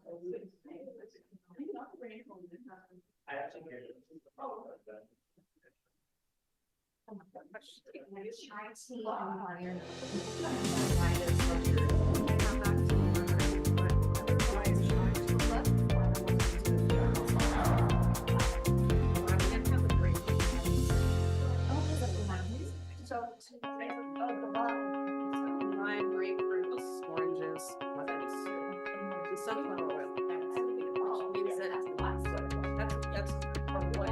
I actually hear you. Lime, grapefruits, oranges, lemons, and sunflower oil. Which means that that's from what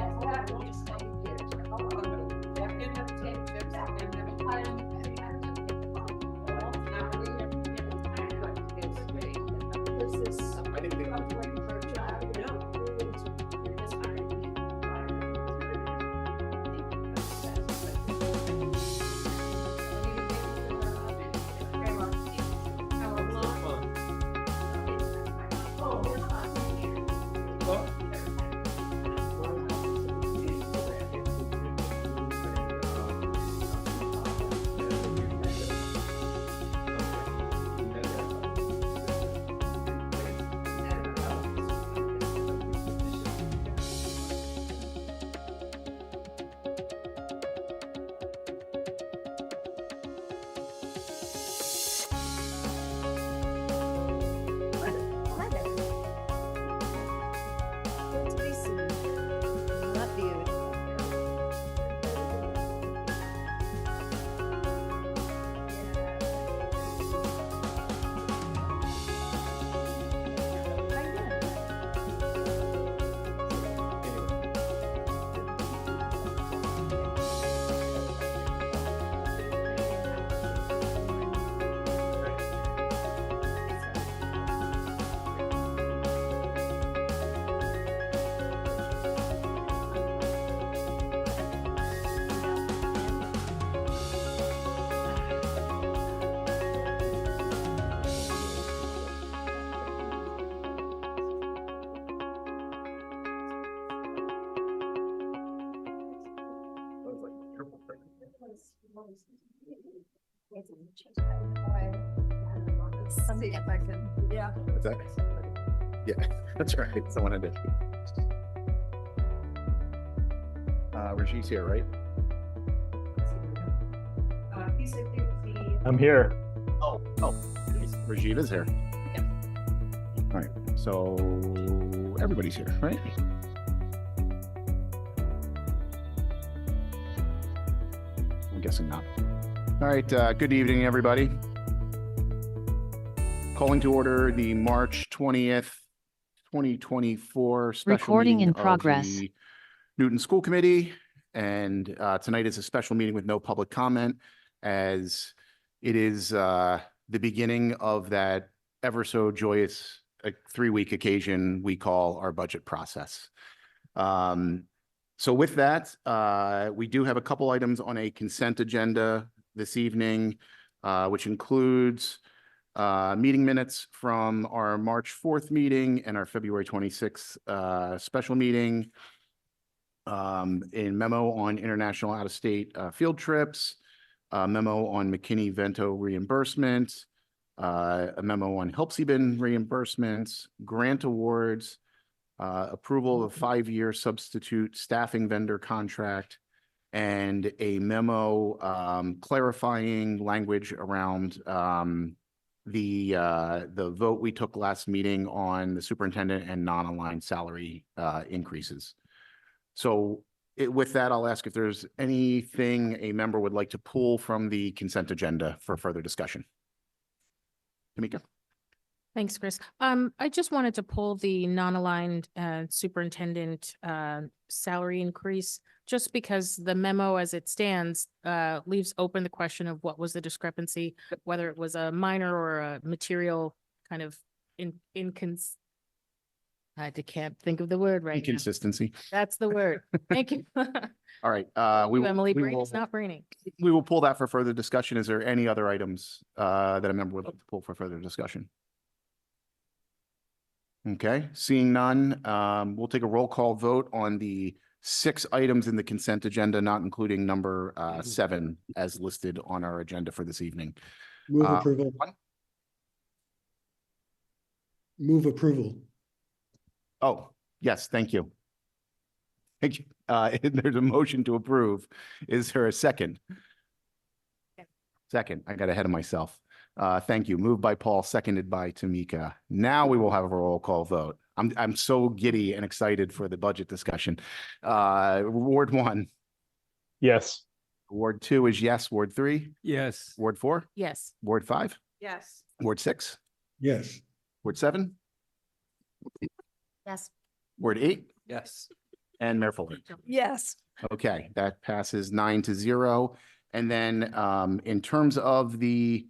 See if I can, yeah. What's that? Yeah, that's right. Someone had it. Rajiv's here, right? I'm here. Oh, Rajiv is here. Yep. All right, so everybody's here, right? I'm guessing not. All right, good evening, everybody. Calling to order the March 20th, 2024 special Recording meeting in of progress. the Newton School Committee. And tonight is a special meeting with no public comment, as it is the beginning of that ever so joyous 3-week occasion we call our budget process. So with that, we do have a couple items on a consent agenda this evening, which includes meeting minutes from our March 4th meeting and our February 26th special meeting, in memo on international out-of-state field trips, a memo on McKinney-Vento reimbursement, a memo on HelpSeaBin reimbursements, grant awards, approval of 5-year substitute staffing vendor contract, and a memo clarifying language around the vote we took last meeting on the superintendent and non-aligned salary increases. So with that, I'll ask if there's anything a member would like to pull from the consent agenda for further discussion. Tamika? Thanks, Chris. I just wanted to pull the non-aligned superintendent salary increase, just because the memo as it stands leaves open the question of what was the discrepancy, whether it was a minor or a material kind of I can't think of the word right now. Inconsistency. That's the word. Thank you. All right. Emily, we brain will, is not braining. we will pull that for further discussion. Is there any other items that a member would like to pull for further discussion? Okay, seeing none, we'll take a roll call vote on the 6 items in the consent agenda, not including number 7 as listed on our agenda for this evening. Move approval. Move approval. Oh, yes, thank you. Thank you. And there's a motion to approve. Is there a second? Second, I got ahead of myself. Thank you. Moved by Paul, seconded by Tamika. Now we will have a roll call vote. I'm so giddy and excited for the budget discussion. Ward 1, Yes. Ward 2 is yes. Ward 3, Yes. Ward 4, Yes. Ward 5, Yes. Ward 6, Yes. Ward 7, Yes. Ward 8, Yes. and Mayor Fuller. Yes. Okay, that passes 9-0. And then in terms of the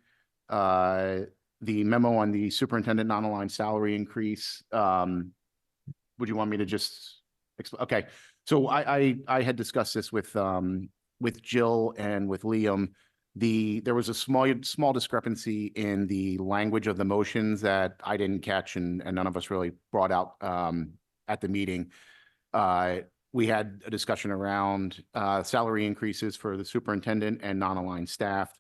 memo on the superintendent non-aligned salary increase, would you want me to just, okay. So I had discussed this with Jill and with Liam. There was a small discrepancy in the language of the motions that I didn't catch and none of us really brought out at the meeting. We had a discussion around salary increases for the superintendent and non-aligned staff.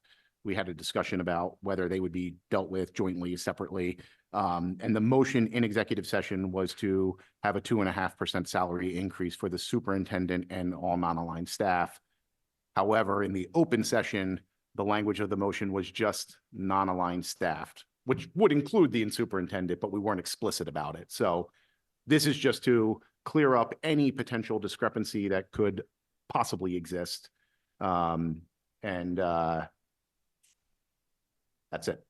We had a discussion about whether they would be dealt with jointly, separately. And the motion in executive session was to have a 2.5% salary increase for the superintendent and all non-aligned staff. However, in the open session, the language of the motion was just non-aligned staff, which would include the superintendent, but we weren't explicit about it. So this is just to clear up any potential discrepancy that could possibly exist. That's it.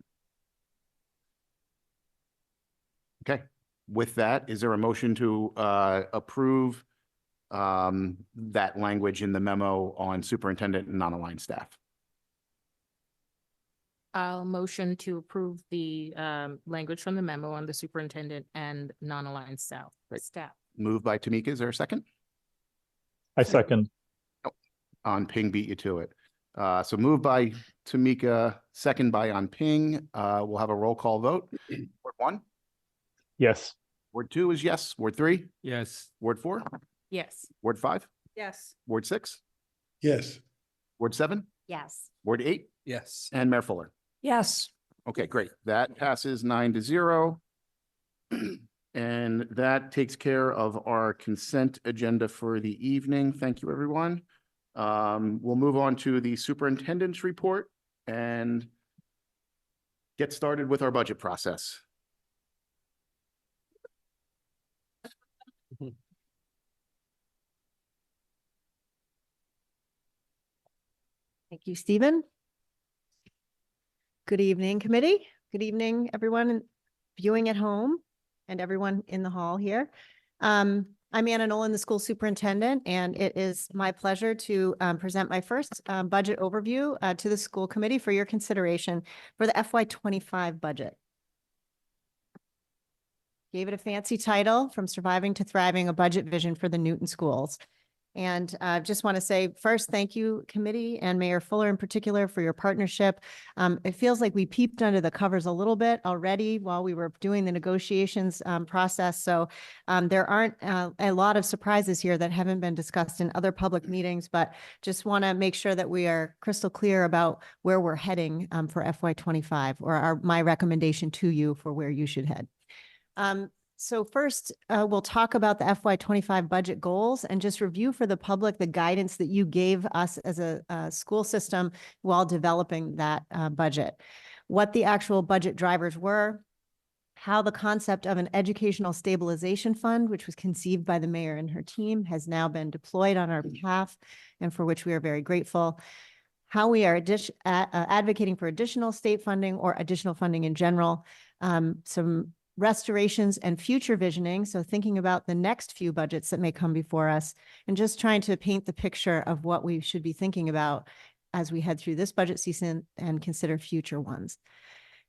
Okay. With that, is there a motion to approve that language in the memo on superintendent and non-aligned staff? I'll motion to approve the language from the memo on the superintendent and non-aligned staff. Moved by Tamika. Is there a second? I second. On Ping beat you to it. So moved by Tamika, second by On Ping. We'll have a roll call vote. Ward 1, Yes. Ward 2 is yes. Ward 3, Yes. Ward 4, Yes. Ward 5, Yes. Ward 6, Yes. Ward 7, Yes. Ward 8, Yes. and Mayor Fuller. Yes. Okay, great. That passes 9-0. And that takes care of our consent agenda for the evening. Thank you, everyone. We'll move on to the superintendent's report and get started with our budget process. Thank you, Stephen. Good evening, committee. Good evening, everyone viewing at home and everyone in the hall here. I'm Anna Nolan, the school superintendent, and it is my pleasure to present my first budget overview to the school committee for your consideration for the FY25 budget. Gave it a fancy title, From Surviving to Thriving, a Budget Vision for the Newton Schools. And I just want to say first, thank you, committee and Mayor Fuller in particular for your partnership. It feels like we peeped under the covers a little bit already while we were doing the negotiations process. So there aren't a lot of surprises here that haven't been discussed in other public meetings, but just want to make sure that we are crystal clear about where we're heading for FY25, or my recommendation to you for where you should head. So first, we'll talk about the FY25 budget goals and just review for the public the guidance that you gave us as a school system while developing that budget. What the actual budget drivers were, how the concept of an educational stabilization fund, which was conceived by the mayor and her team, has now been deployed on our behalf and for which we are very grateful. How we are advocating for additional state funding or additional funding in general, some restorations and future visioning. So thinking about the next few budgets that may come before us and just trying to paint the picture of what we should be thinking about as we head through this budget season and consider future ones.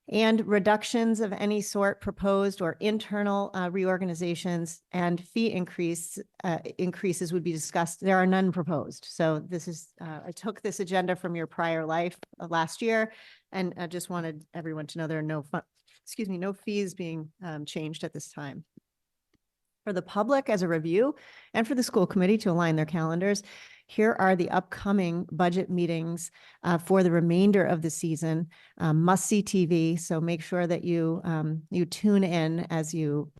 And reductions of any sort proposed or internal reorganizations and fee increases would be discussed. There are none proposed. So this is, I took this agenda from your prior life last year, and I just wanted everyone to know there are no fees being changed at this time. For the public as a review and for the school committee to align their calendars, here are the upcoming budget meetings for the remainder of the season. Must-see TV, so make sure that you tune in as you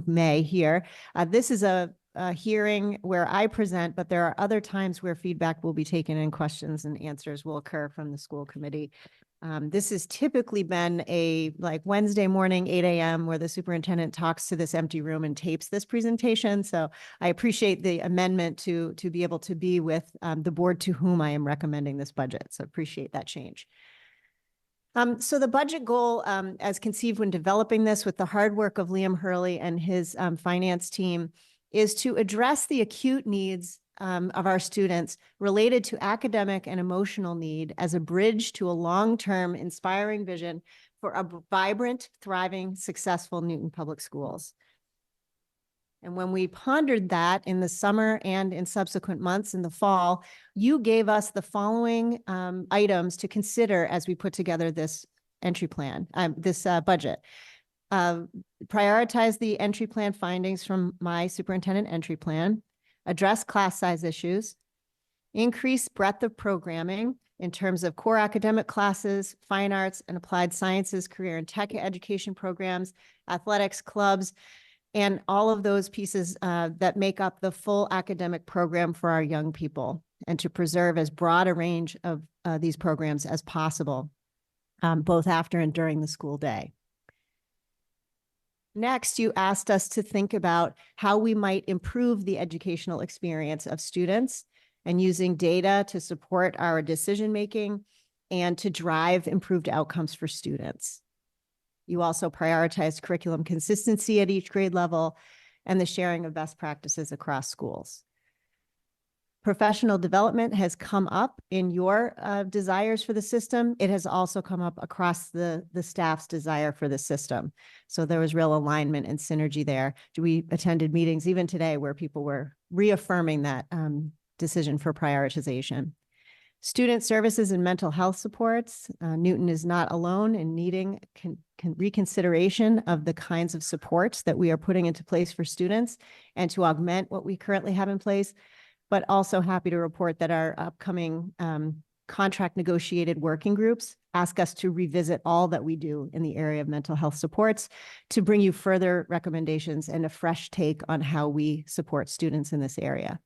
may here. This is a hearing where I present, but there are other times where feedback will be taken and questions and answers will occur from the school committee. This has typically been a Wednesday morning, 8 a.m. where the superintendent talks to this empty room and tapes this presentation. So I appreciate the amendment to be able to be with the board to whom I am recommending this budget. So appreciate that change. So the budget goal, as conceived when developing this with the hard work of Liam Hurley and his finance team, is to address the acute needs of our students related to academic and emotional need as a bridge to a long-term inspiring vision for a vibrant, thriving, successful Newton Public Schools. And when we pondered that in the summer and in subsequent months in the fall, you gave us the following items to consider as we put together this entry plan, this budget. Prioritize the entry plan findings from my superintendent entry plan, address class size issues, increase breadth of programming in terms of core academic classes, fine arts and applied sciences, career and tech education programs, athletics clubs, and all of those pieces that make up the full academic program for our young people, and to preserve as broad a range of these programs as possible, both after and during the school day. Next, you asked us to think about how we might improve the educational experience of students and using data to support our decision-making and to drive improved outcomes for students. You also prioritized curriculum consistency at each grade level and the sharing of best practices across schools. Professional development has come up in your desires for the system. It has also come up across the staff's desire for the system. So there was real alignment and synergy there. We attended meetings even today where people were reaffirming that decision for prioritization. Student services and mental health supports. Newton is not alone in needing reconsideration of the kinds of supports that we are putting into place for students and to augment what we currently have in place. But also happy to report that our upcoming contract negotiated working groups ask us to revisit all that we do in the area of mental health supports to bring you further recommendations and a fresh take on how we support students in this area.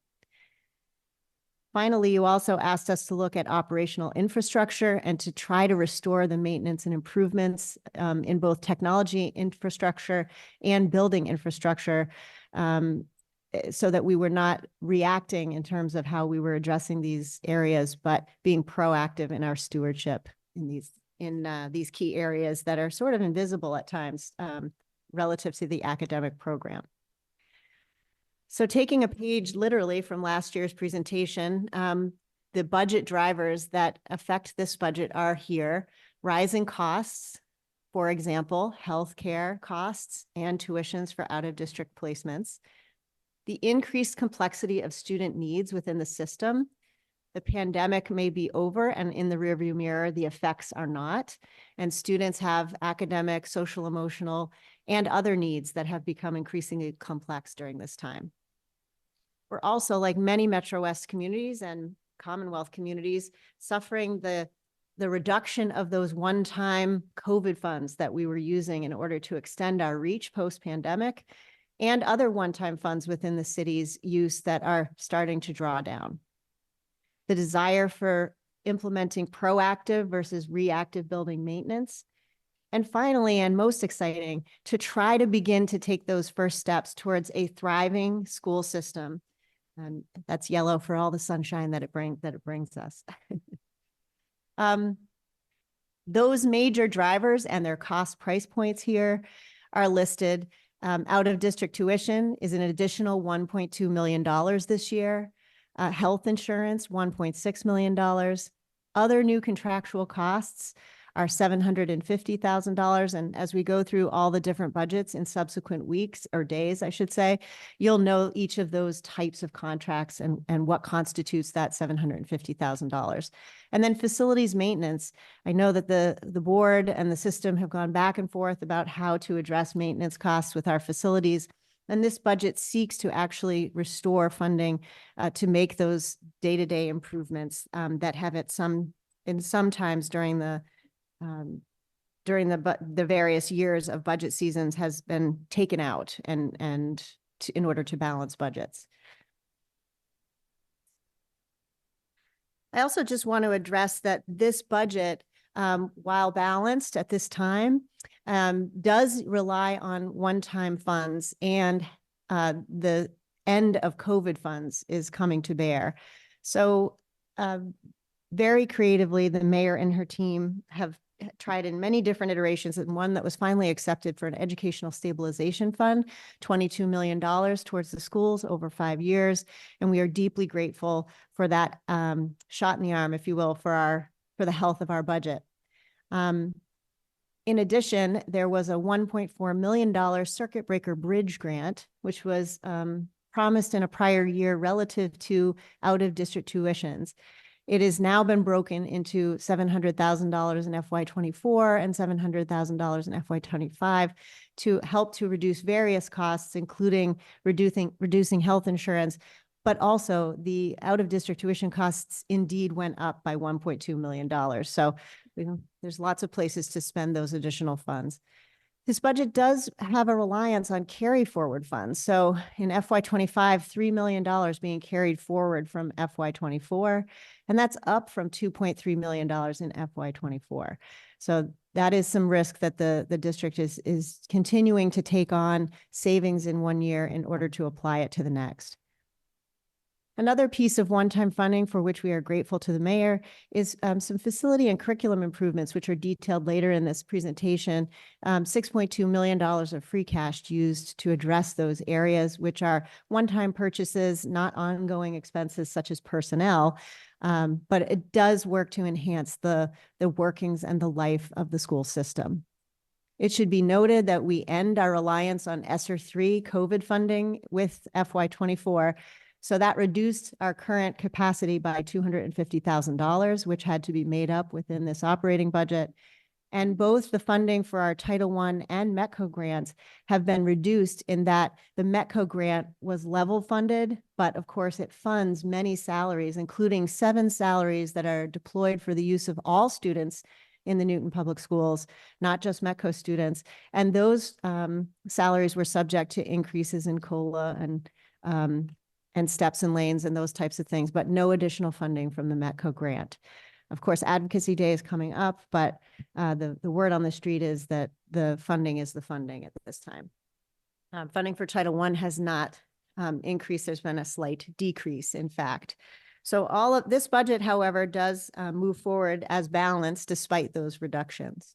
Finally, you also asked us to look at operational infrastructure and to try to restore the maintenance and improvements in both technology infrastructure and building infrastructure, so that we were not reacting in terms of how we were addressing these areas, but being proactive in our stewardship in these key areas that are sort of invisible at times relative to the academic program. So taking a page literally from last year's presentation, the budget drivers that affect this budget are here: rising costs, for example, healthcare costs and tuitions for out-of-district placements, the increased complexity of student needs within the system. The pandemic may be over and in the rearview mirror, the effects are not. And students have academic, social, emotional, and other needs that have become increasingly complex during this time. We're also, like many Metro West communities and Commonwealth communities, suffering the reduction of those one-time COVID funds that we were using in order to extend our reach post-pandemic, and other one-time funds within the city's use that are starting to draw down. The desire for implementing proactive versus reactive building maintenance. And finally, and most exciting, to try to begin to take those first steps towards a thriving school system. And that's yellow for all the sunshine that it brings us. Those major drivers and their cost price points here are listed. Out-of-district tuition is an additional $1.2 million this year. Health insurance, $1.6 million. Other new contractual costs are $750,000. And as we go through all the different budgets in subsequent weeks or days, I should say, you'll know each of those types of contracts and what constitutes that $750,000. And then facilities maintenance. I know that the board and the system have gone back and forth about how to address maintenance costs with our facilities. And this budget seeks to actually restore funding to make those day-to-day improvements that have sometimes during the various years of budget seasons has been taken out in order to balance budgets. I also just want to address that this budget, while balanced at this time, does rely on one-time funds, and the end of COVID funds is coming to bear. So very creatively, the mayor and her team have tried in many different iterations, and one that was finally accepted for an educational stabilization fund, $22 million towards the schools over 5 years. And we are deeply grateful for that shot in the arm, if you will, for the health of our budget. In addition, there was a $1.4 million circuit breaker bridge grant, which was promised in a prior year relative to out-of-district tuitions. It has now been broken into $700,000 in FY24 and $700,000 in FY25 to help to reduce various costs, including reducing health insurance, but also the out-of-district tuition costs indeed went up by $1.2 million. So there's lots of places to spend those additional funds. This budget does have a reliance on carry forward funds. So in FY25, $3 million being carried forward from FY24, and that's up from $2.3 million in FY24. So that is some risk that the district is continuing to take on savings in one year in order to apply it to the next. Another piece of one-time funding for which we are grateful to the mayor is some facility and curriculum improvements, which are detailed later in this presentation. $6.2 million of free cash used to address those areas, which are one-time purchases, not ongoing expenses such as personnel, but it does work to enhance the workings and the life of the school system. It should be noted that we end our reliance on ESSER III COVID funding with FY24. So that reduced our current capacity by $250,000, which had to be made up within this operating budget. And both the funding for our Title I and METCO grants have been reduced in that the METCO grant was level funded, but of course it funds many salaries, including 7 salaries that are deployed for the use of all students in the Newton Public Schools, not just METCO students. And those salaries were subject to increases in COLA and steps and lanes and those types of things, but no additional funding from the METCO grant. Of course, Advocacy Day is coming up, but the word on the street is that the funding is the funding at this time. Funding for Title I has not increased. There's been a slight decrease, in fact. So all of this budget, however, does move forward as balanced despite those reductions.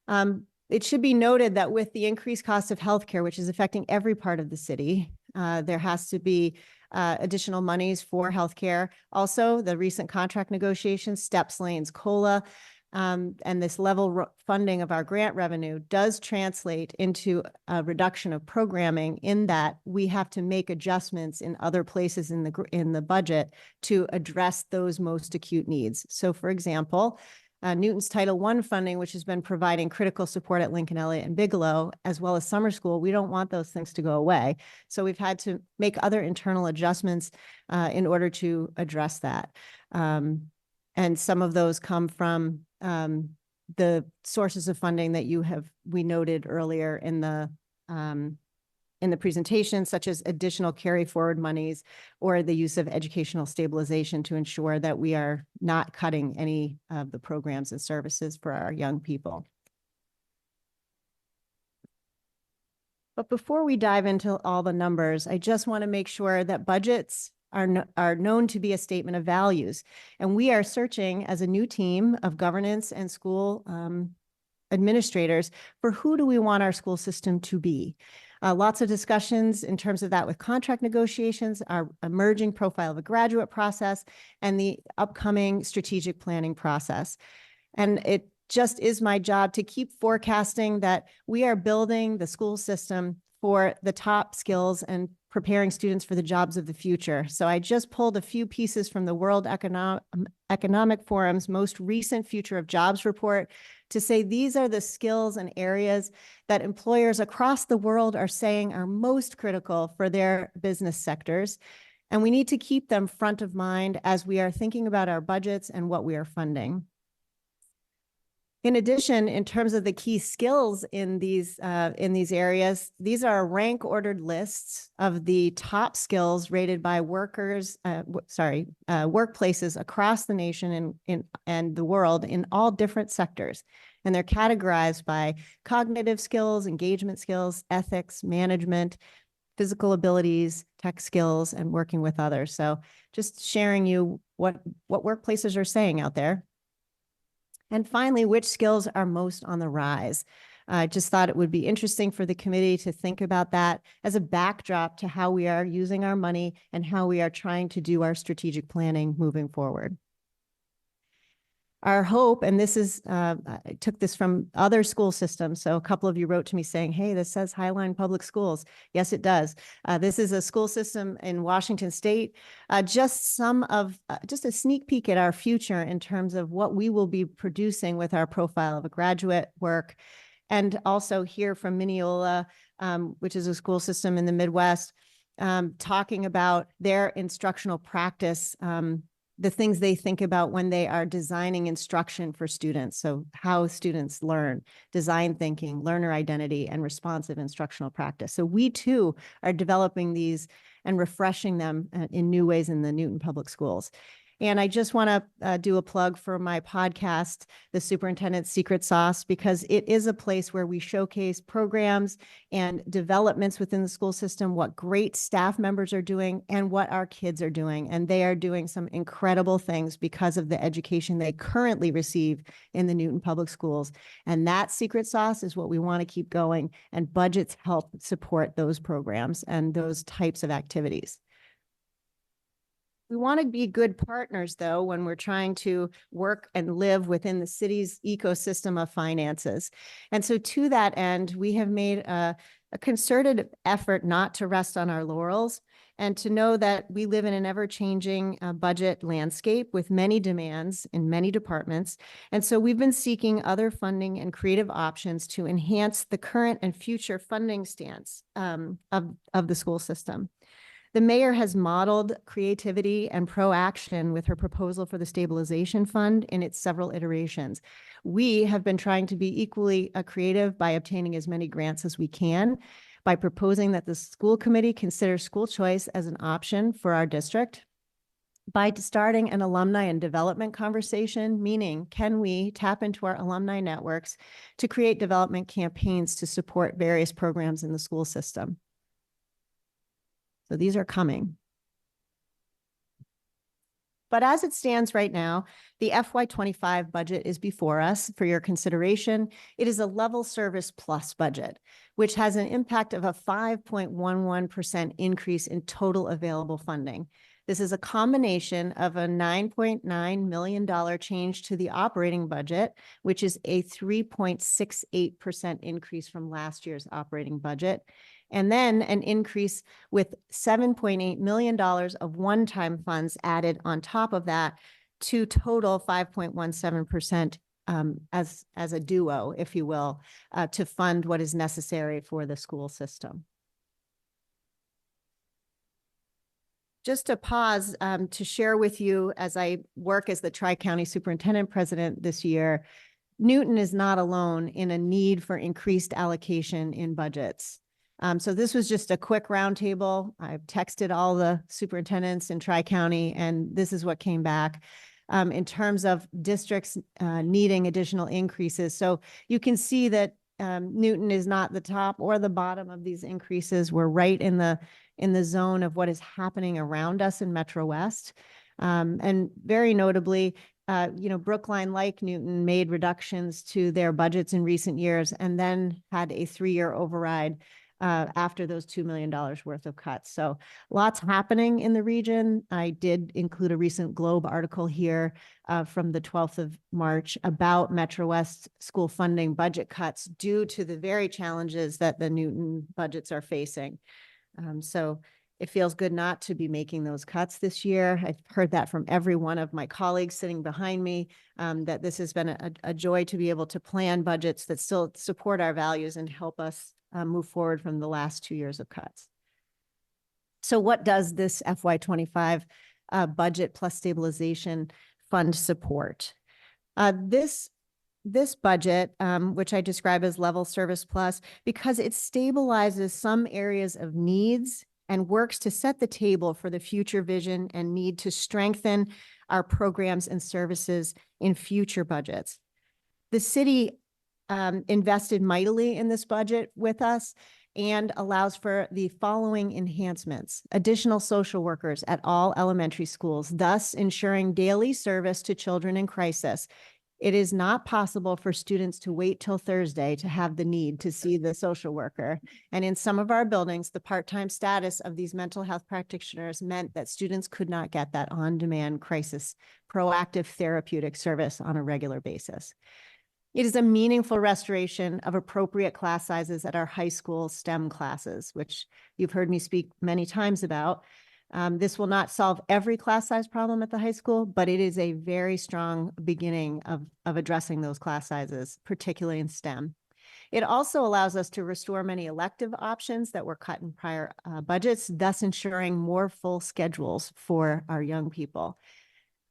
It should be noted that with the increased cost of healthcare, which is affecting every part of the city, there has to be additional monies for healthcare. Also, the recent contract negotiations, steps, lanes, COLA, and this level funding of our grant revenue does translate into a reduction of programming, in that we have to make adjustments in other places in the budget to address those most acute needs. So for example, Newton's Title I funding, which has been providing critical support at Lincoln, Elliott, and Bigelow, as well as summer school, we don't want those things to go away. So we've had to make other internal adjustments in order to address that. And some of those come from the sources of funding that we noted earlier in the presentation, such as additional carry forward monies or the use of educational stabilization to ensure that we are not cutting any of the programs and services for our young people. But before we dive into all the numbers, I just want to make sure that budgets are known to be a statement of values. And we are searching as a new team of governance and school administrators for who do we want our school system to be. Lots of discussions in terms of that with contract negotiations, our emerging profile of a graduate process, and the upcoming strategic planning process. And it just is my job to keep forecasting that we are building the school system for the top skills and preparing students for the jobs of the future. So I just pulled a few pieces from the World Economic Forum's most recent Future of Jobs report to say these are the skills and areas that employers across the world are saying are most critical for their business sectors. And we need to keep them front of mind as we are thinking about our budgets and what we are funding. In addition, in terms of the key skills in these areas, these are rank ordered lists of the top skills rated by workplaces across the nation and the world in all different sectors. And they're categorized by cognitive skills, engagement skills, ethics, management, physical abilities, tech skills, and working with others. So just sharing you what workplaces are saying out there. And finally, which skills are most on the rise? I just thought it would be interesting for the committee to think about that as a backdrop to how we are using our money and how we are trying to do our strategic planning moving forward. Our hope, and this is, I took this from other school systems. So a couple of you wrote to me saying, hey, this says Highline Public Schools. Yes, it does. This is a school system in Washington State. Just a sneak peek at our future in terms of what we will be producing with our profile of a graduate work. And also hear from Mineola, which is a school system in the Midwest, talking about their instructional practice, the things they think about when they are designing instruction for students. So how students learn, design thinking, learner identity, and responsive instructional practice. So we too are developing these and refreshing them in new ways in the Newton Public Schools. And I just want to do a plug for my podcast, The Superintendent's Secret Sauce, because it is a place where we showcase programs and developments within the school system, what great staff members are doing and what our kids are doing. And they are doing some incredible things because of the education they currently receive in the Newton Public Schools. And that secret sauce is what we want to keep going, and budgets help support those programs and those types of activities. We want to be good partners, though, when we're trying to work and live within the city's ecosystem of finances. And so to that end, we have made a concerted effort not to rest on our laurels and to know that we live in an ever-changing budget landscape with many demands in many departments. And so we've been seeking other funding and creative options to enhance the current and future funding stance of the school system. The mayor has modeled creativity and proaction with her proposal for the stabilization fund in its several iterations. We have been trying to be equally creative by obtaining as many grants as we can, by proposing that the school committee consider school choice as an option for our district, by starting an alumni and development conversation, meaning can we tap into our alumni networks to create development campaigns to support various programs in the school system. So these are coming. But as it stands right now, the FY25 budget is before us for your consideration. It is a level service plus budget, which has an impact of a 5.11% increase in total available funding. This is a combination of a $9.9 million change to the operating budget, which is a 3.68% increase from last year's operating budget, and then an increase with $7.8 million of one-time funds added on top of that to total 5.17% as a duo, if you will, to fund what is necessary for the school system. Just to pause to share with you, as I work as the Tri-County Superintendent President this year, Newton is not alone in a need for increased allocation in budgets. So this was just a quick roundtable. I've texted all the superintendents in Tri-County, and this is what came back in terms of districts needing additional increases. So you can see that Newton is not the top or the bottom of these increases. We're right in the zone of what is happening around us in Metro West. And very notably, Brookline, like Newton, made reductions to their budgets in recent years and then had a 3-year override after those $2 million worth of cuts. So lots happening in the region. I did include a recent Globe article here from the 12th of March about Metro West school funding budget cuts due to the very challenges that the Newton budgets are facing. So it feels good not to be making those cuts this year. I've heard that from every one of my colleagues sitting behind me, that this has been a joy to be able to plan budgets that still support our values and help us move forward from the last 2 years of cuts. So what does this FY25 budget plus stabilization fund support? This budget, which I describe as level service plus, because it stabilizes some areas of needs and works to set the table for the future vision and need to strengthen our programs and services in future budgets. The city invested mightily in this budget with us and allows for the following enhancements: additional social workers at all elementary schools, thus ensuring daily service to children in crisis. It is not possible for students to wait till Thursday to have the need to see the social worker. And in some of our buildings, the part-time status of these mental health practitioners meant that students could not get that on-demand crisis, proactive therapeutic service on a regular basis. It is a meaningful restoration of appropriate class sizes at our high school STEM classes, which you've heard me speak many times about. This will not solve every class size problem at the high school, but it is a very strong beginning of addressing those class sizes, particularly in STEM. It also allows us to restore many elective options that were cut in prior budgets, thus ensuring more full schedules for our young people.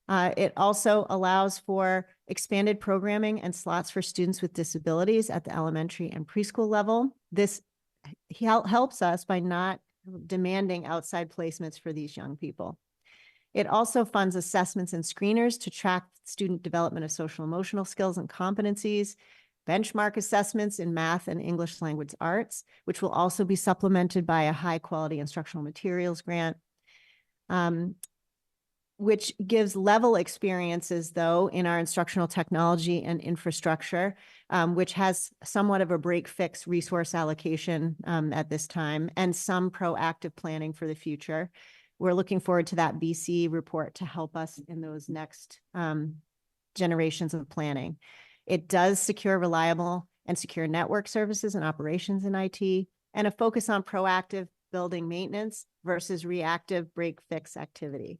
It also allows for expanded programming and slots for students with disabilities at the elementary and preschool level. This helps us by not demanding outside placements for these young people. It also funds assessments and screeners to track student development of social emotional skills and competencies, benchmark assessments in math and English language arts, which will also be supplemented by a high quality instructional materials grant, which gives level experiences, though, in our instructional technology and infrastructure, which has somewhat of a break-fix resource allocation at this time, and some proactive planning for the future. We're looking forward to that BC report to help us in those next generations of planning. It does secure reliable and secure network services and operations in IT, and a focus on proactive building maintenance versus reactive break-fix activity.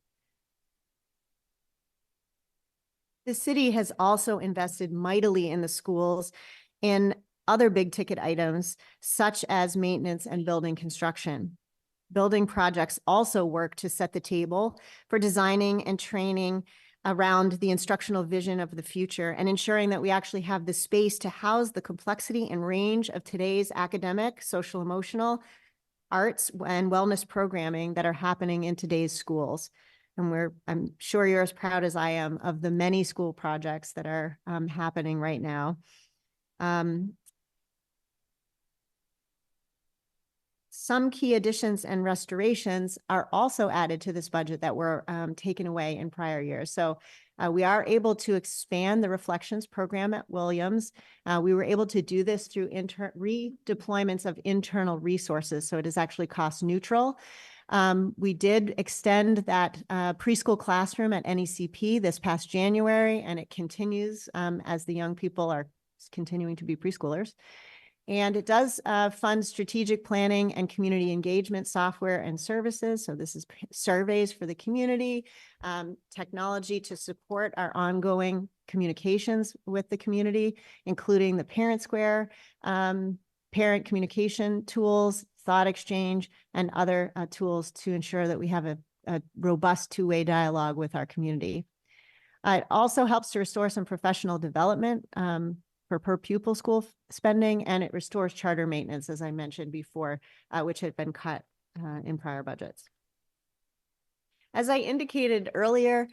The city has also invested mightily in the schools in other big ticket items, such as maintenance and building construction. Building projects also work to set the table for designing and training around the instructional vision of the future and ensuring that we actually have the space to house the complexity and range of today's academic, social, emotional, arts, and wellness programming that are happening in today's schools. And I'm sure you're as proud as I am of the many school projects that are happening right now. Some key additions and restorations are also added to this budget that were taken away in prior years. So we are able to expand the Reflections program at Williams. We were able to do this through redeployments of internal resources. So it is actually cost neutral. We did extend that preschool classroom at NECP this past January, and it continues as the young people are continuing to be preschoolers. And it does fund strategic planning and community engagement software and services. So this is surveys for the community, technology to support our ongoing communications with the community, including the Parent Square, parent communication tools, thought exchange, and other tools to ensure that we have a robust two-way dialogue with our community. It also helps to restore some professional development for per pupil school spending, and it restores charter maintenance, as I mentioned before, which had been cut in prior budgets. As I indicated earlier,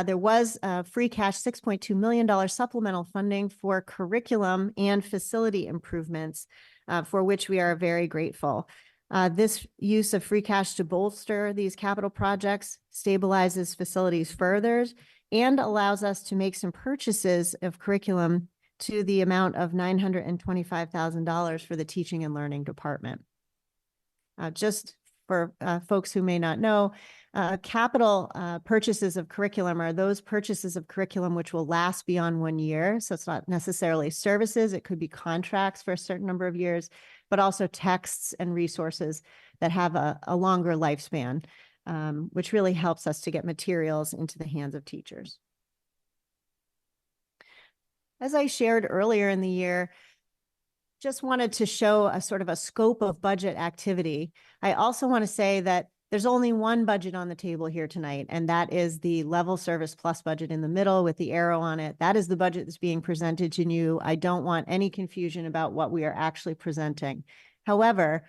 there was free cash $6.2 million supplemental funding for curriculum and facility improvements, for which we are very grateful. This use of free cash to bolster these capital projects stabilizes facilities further and allows us to make some purchases of curriculum to the amount of $925,000 for the teaching and learning department. Just for folks who may not know, capital purchases of curriculum are those purchases of curriculum which will last beyond 1 year. So it's not necessarily services. It could be contracts for a certain number of years, but also texts and resources that have a longer lifespan, which really helps us to get materials into the hands of teachers. As I shared earlier in the year, just wanted to show a sort of a scope of budget activity. I also want to say that there's only one budget on the table here tonight, and that is the level service plus budget in the middle with the arrow on it. That is the budget that's being presented to you. I don't want any confusion about what we are actually presenting. However,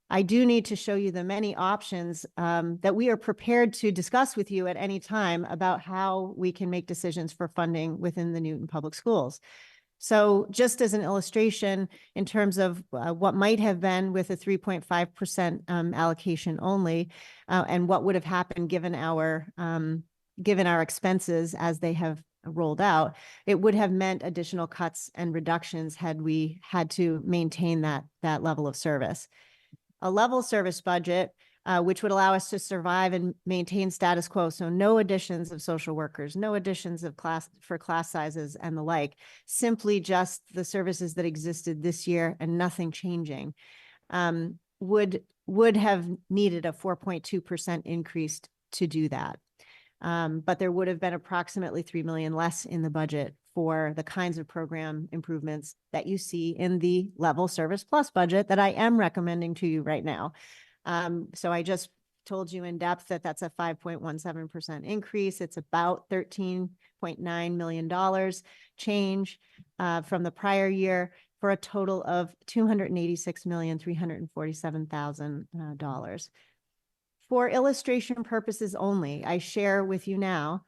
I do need to show you the many options that we are prepared to discuss with you at any time about how we can make decisions for funding within the Newton Public Schools. So just as an illustration, in terms of what might have been with a 3.5% allocation only, and what would have happened given our expenses as they have rolled out, it would have meant additional cuts and reductions had we had to maintain that level of service. A level service budget, which would allow us to survive and maintain status quo. So no additions of social workers, no additions of class sizes and the like, simply just the services that existed this year and nothing changing, would have needed a 4.2% increase to do that. But there would have been approximately $3 million less in the budget for the kinds of program improvements that you see in the level service plus budget that I am recommending to you right now. So I just told you in depth that that's a 5.17% increase. It's about $13.9 million change from the prior year for a total of $286,347,000. For illustration purposes only, I share with you now,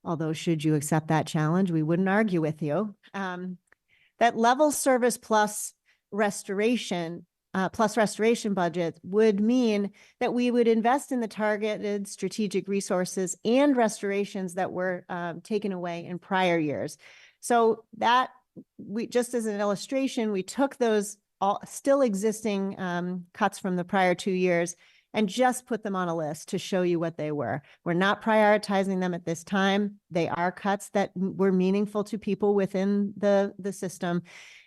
although should you accept that challenge, we wouldn't argue with you, that level service plus restoration budget would mean that we would invest in the targeted strategic resources and restorations that were taken away in prior years. So that we, just as an illustration, we took those still existing cuts from the prior 2 years and just put them on a list to show you what they were. We're not prioritizing them at this time. They are cuts that were meaningful to people within the system.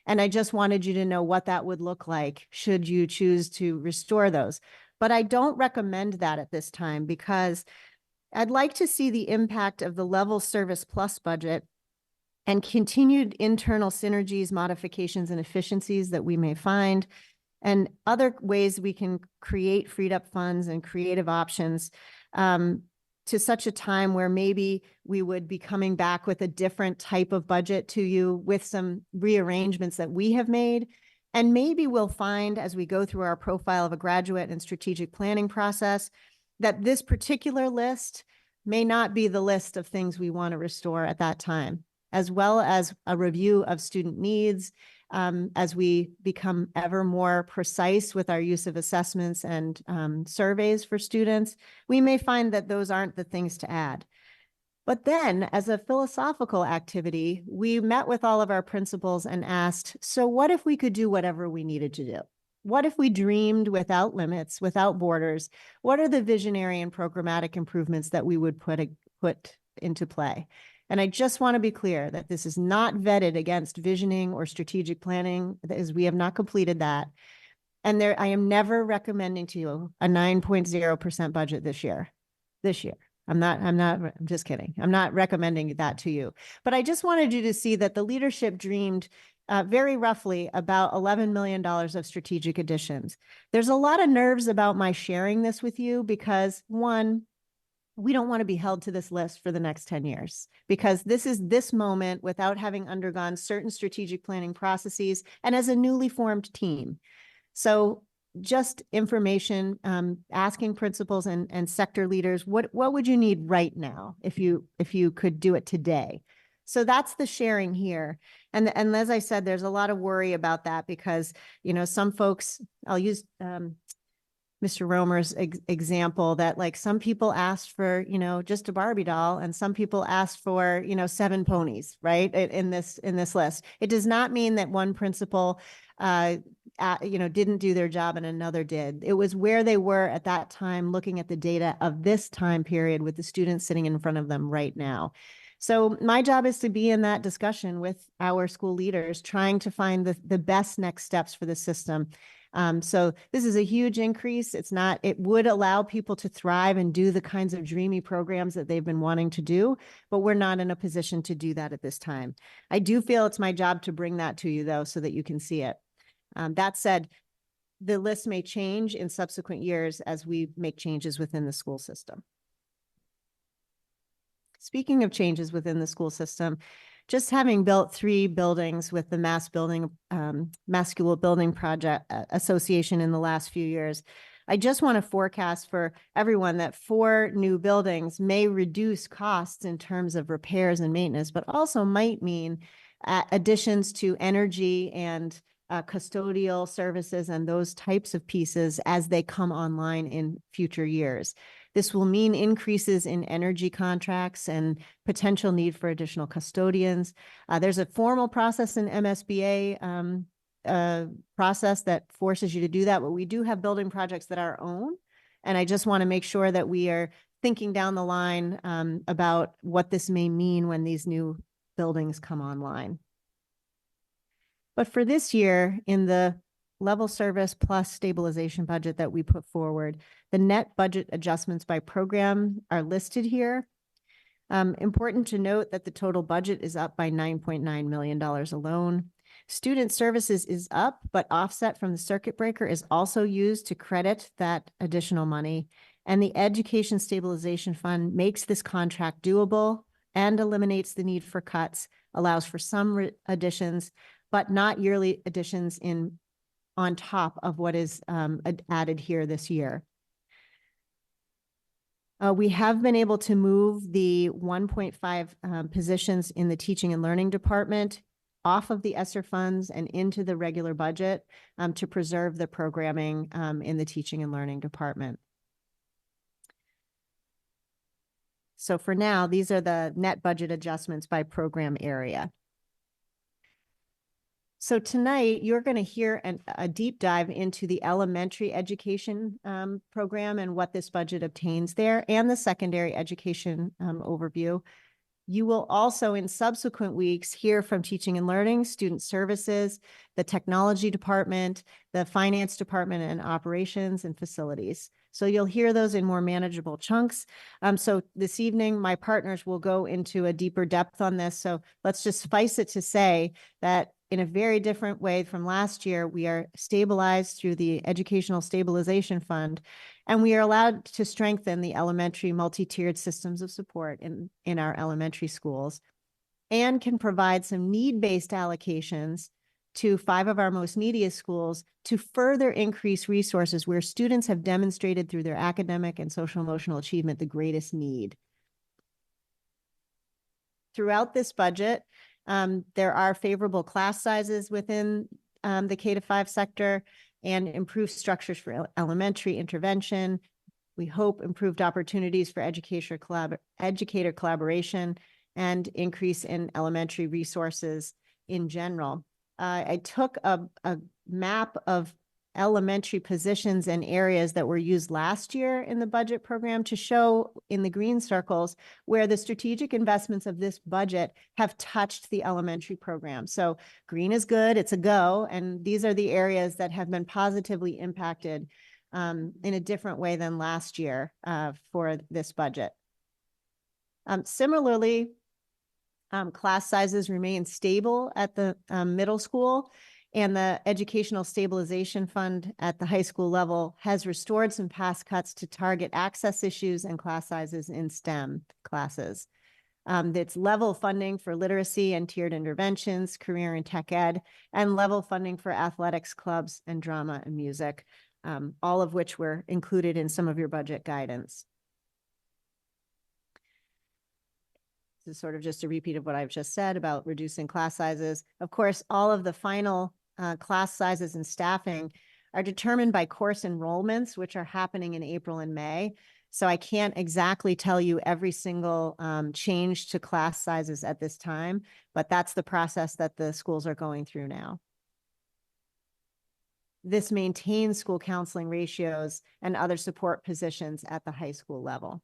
And I just wanted you to know what that would look like should you choose to restore those. But I don't recommend that at this time because I'd like to see the impact of the level service plus budget and continued internal synergies, modifications, and efficiencies that we may find, and other ways we can create freed up funds and creative options to such a time where maybe we would be coming back with a different type of budget to you with some rearrangements that we have made. And maybe we'll find as we go through our profile of a graduate and strategic planning process that this particular list may not be the list of things we want to restore at that time, as well as a review of student needs as we become ever more precise with our use of assessments and surveys for students. We may find that those aren't the things to add. But then as a philosophical activity, we met with all of our principals and asked, so what if we could do whatever we needed to do? What if we dreamed without limits, without borders? What are the visionary and programmatic improvements that we would put into play? And I just want to be clear that this is not vetted against visioning or strategic planning, as we have not completed that. And I am never recommending to you a 9.0% budget this year. I'm just kidding. I'm not recommending that to you. But I just wanted you to see that the leadership dreamed very roughly about $11 million of strategic additions. There's a lot of nerves about my sharing this with you because, one, we don't want to be held to this list for the next 10 years because this is this moment without having undergone certain strategic planning processes and as a newly formed team. So just information, asking principals and sector leaders, what would you need right now if you could do it today? So that's the sharing here. And as I said, there's a lot of worry about that because, some folks, I'll use Mr. Romer's example that like some people asked for, just a Barbie doll and some people asked for, 7 ponies, right? In this list. It does not mean that one principal, didn't do their job and another did. It was where they were at that time, looking at the data of this time period with the students sitting in front of them right now. So my job is to be in that discussion with our school leaders, trying to find the best next steps for the system. So this is a huge increase. It would allow people to thrive and do the kinds of dreamy programs that they've been wanting to do, but we're not in a position to do that at this time. I do feel it's my job to bring that to you though, so that you can see it. That said, the list may change in subsequent years as we make changes within the school system. Speaking of changes within the school system, just having built 3 buildings with the Mass School Building Project Association in the last few years, I just want to forecast for everyone that 4 new buildings may reduce costs in terms of repairs and maintenance, but also might mean additions to energy and custodial services and those types of pieces as they come online in future years. This will mean increases in energy contracts and potential need for additional custodians. There's a formal process in MSBA process that forces you to do that, but we do have building projects that are our own. And I just want to make sure that we are thinking down the line about what this may mean when these new buildings come online. But for this year, in the level service plus stabilization budget that we put forward, the net budget adjustments by program are listed here. Important to note that the total budget is up by $9.9 million alone. Student services is up, but offset from the circuit breaker is also used to credit that additional money. And the Education Stabilization Fund makes this contract doable and eliminates the need for cuts, allows for some additions, but not yearly additions on top of what is added here this year. We have been able to move the 1.5 positions in the teaching and learning department off of the ESSER funds and into the regular budget to preserve the programming in the teaching and learning department. So for now, these are the net budget adjustments by program area. So tonight, you're going to hear a deep dive into the elementary education program and what this budget obtains there, and the secondary education overview. You will also, in subsequent weeks, hear from teaching and learning, student services, the technology department, the finance department, and operations and facilities. So you'll hear those in more manageable chunks. So this evening, my partners will go into a deeper depth on this. So let's just suffice it to say that in a very different way from last year, we are stabilized through the Educational Stabilization Fund, and we are allowed to strengthen the elementary multi-tiered systems of support in our elementary schools, and can provide some need-based allocations to 5 of our most neediest schools to further increase resources where students have demonstrated through their academic and social emotional achievement the greatest need. Throughout this budget, there are favorable class sizes within the K-5 sector and improved structures for elementary intervention. We hope improved opportunities for educator collaboration and increase in elementary resources in general. I took a map of elementary positions and areas that were used last year in the budget program to show in the green circles where the strategic investments of this budget have touched the elementary program. So green is good, it's a go, and these are the areas that have been positively impacted in a different way than last year for this budget. Similarly, class sizes remain stable at the middle school, and the Educational Stabilization Fund at the high school level has restored some past cuts to target access issues and class sizes in STEM classes. It's level funding for literacy and tiered interventions, career and tech ed, and level funding for athletics clubs and drama and music, all of which were included in some of your budget guidance. This is sort of just a repeat of what I've just said about reducing class sizes. Of course, all of the final class sizes and staffing are determined by course enrollments, which are happening in April and May. So I can't exactly tell you every single change to class sizes at this time, but that's the process that the schools are going through now. This maintains school counseling ratios and other support positions at the high school level.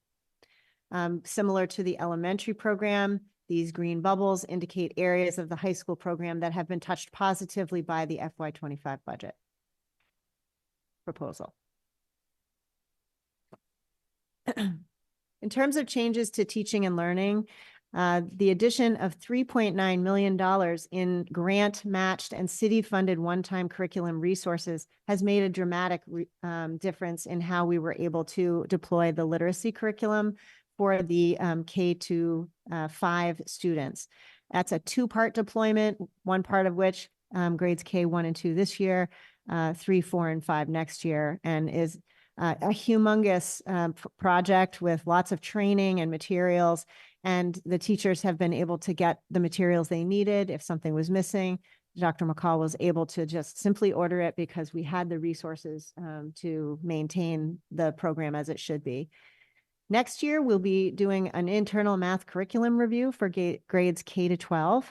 Similar to the elementary program, these green bubbles indicate areas of the high school program that have been touched positively by the FY25 budget proposal. In terms of changes to teaching and learning, the addition of $3.9 million in grant matched and city funded one-time curriculum resources has made a dramatic difference in how we were able to deploy the literacy curriculum for the K-5 students. That's a two-part deployment, one part of which grades K1 and 2 this year, 3, 4, and 5 next year, and is a humongous project with lots of training and materials. And the teachers have been able to get the materials they needed. If something was missing, Dr. McCall was able to just simply order it because we had the resources to maintain the program as it should be. Next year, we'll be doing an internal math curriculum review for grades K-12.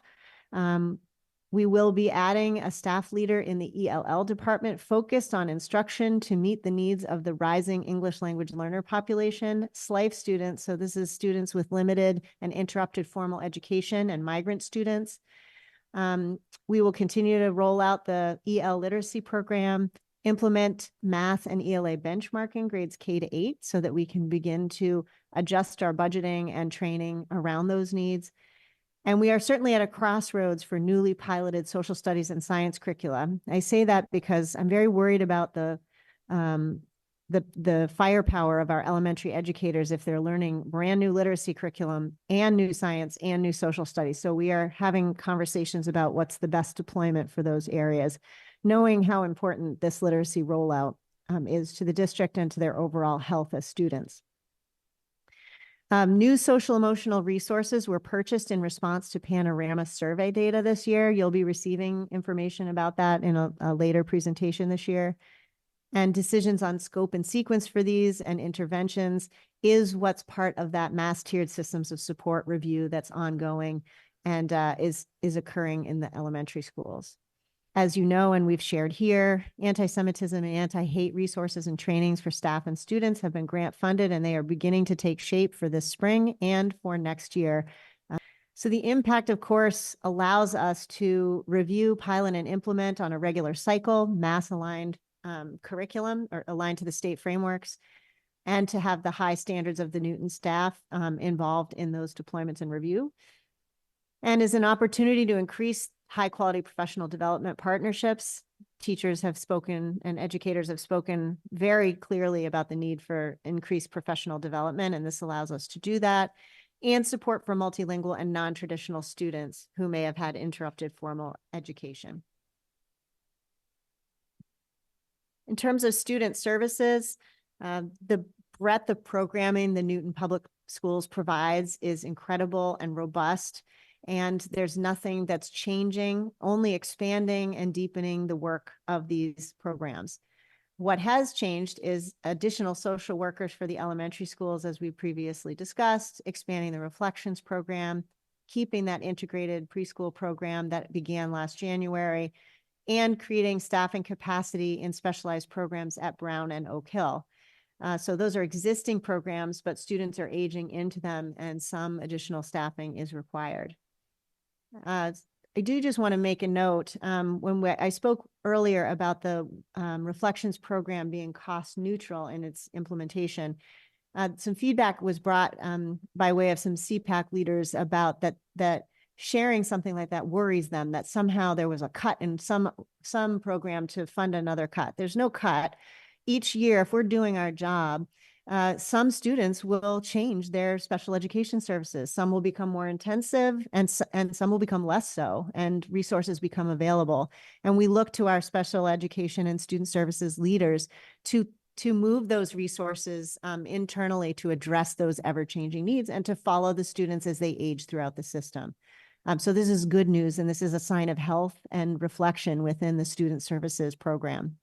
We will be adding a staff leader in the ELL department focused on instruction to meet the needs of the rising English language learner population, SLIFE students. So this is students with limited and interrupted formal education and migrant students. We will continue to roll out the EL literacy program, implement math and ELA benchmarking grades K-8 so that we can begin to adjust our budgeting and training around those needs. And we are certainly at a crossroads for newly piloted social studies and science curricula. I say that because I'm very worried about the firepower of our elementary educators if they're learning brand new literacy curriculum and new science and new social studies. So we are having conversations about what's the best deployment for those areas, knowing how important this literacy rollout is to the district and to their overall health as students. New social emotional resources were purchased in response to Panorama survey data this year. You'll be receiving information about that in a later presentation this year. And decisions on scope and sequence for these and interventions is what's part of that mass tiered systems of support review that's ongoing and is occurring in the elementary schools. As you know, and we've shared here, anti-Semitism and anti-hate resources and trainings for staff and students have been grant funded, and they are beginning to take shape for this spring and for next year. So the impact, of course, allows us to review, pilot, and implement on a regular cycle, mass-aligned curriculum or aligned to the state frameworks, and to have the high standards of the Newton staff involved in those deployments and review, and is an opportunity to increase high-quality professional development partnerships. Teachers have spoken and educators have spoken very clearly about the need for increased professional development, and this allows us to do that, and support for multilingual and non-traditional students who may have had interrupted formal education. In terms of student services, the breadth of programming the Newton Public Schools provides is incredible and robust. And there's nothing that's changing, only expanding and deepening the work of these programs. What has changed is additional social workers for the elementary schools, as we previously discussed, expanding the Reflections program, keeping that integrated preschool program that began last January, and creating staffing capacity in specialized programs at Brown and Oak Hill. So those are existing programs, but students are aging into them and some additional staffing is required. I do just want to make a note. I spoke earlier about the Reflections program being cost neutral in its implementation. Some feedback was brought by way of some CPAC leaders about that sharing something like that worries them, that somehow there was a cut in some program to fund another cut. There's no cut. Each year, if we're doing our job, some students will change their special education services. Some will become more intensive and some will become less so, and resources become available. And we look to our special education and student services leaders to move those resources internally to address those ever-changing needs and to follow the students as they age throughout the system. So this is good news, and this is a sign of health and reflection within the student services program.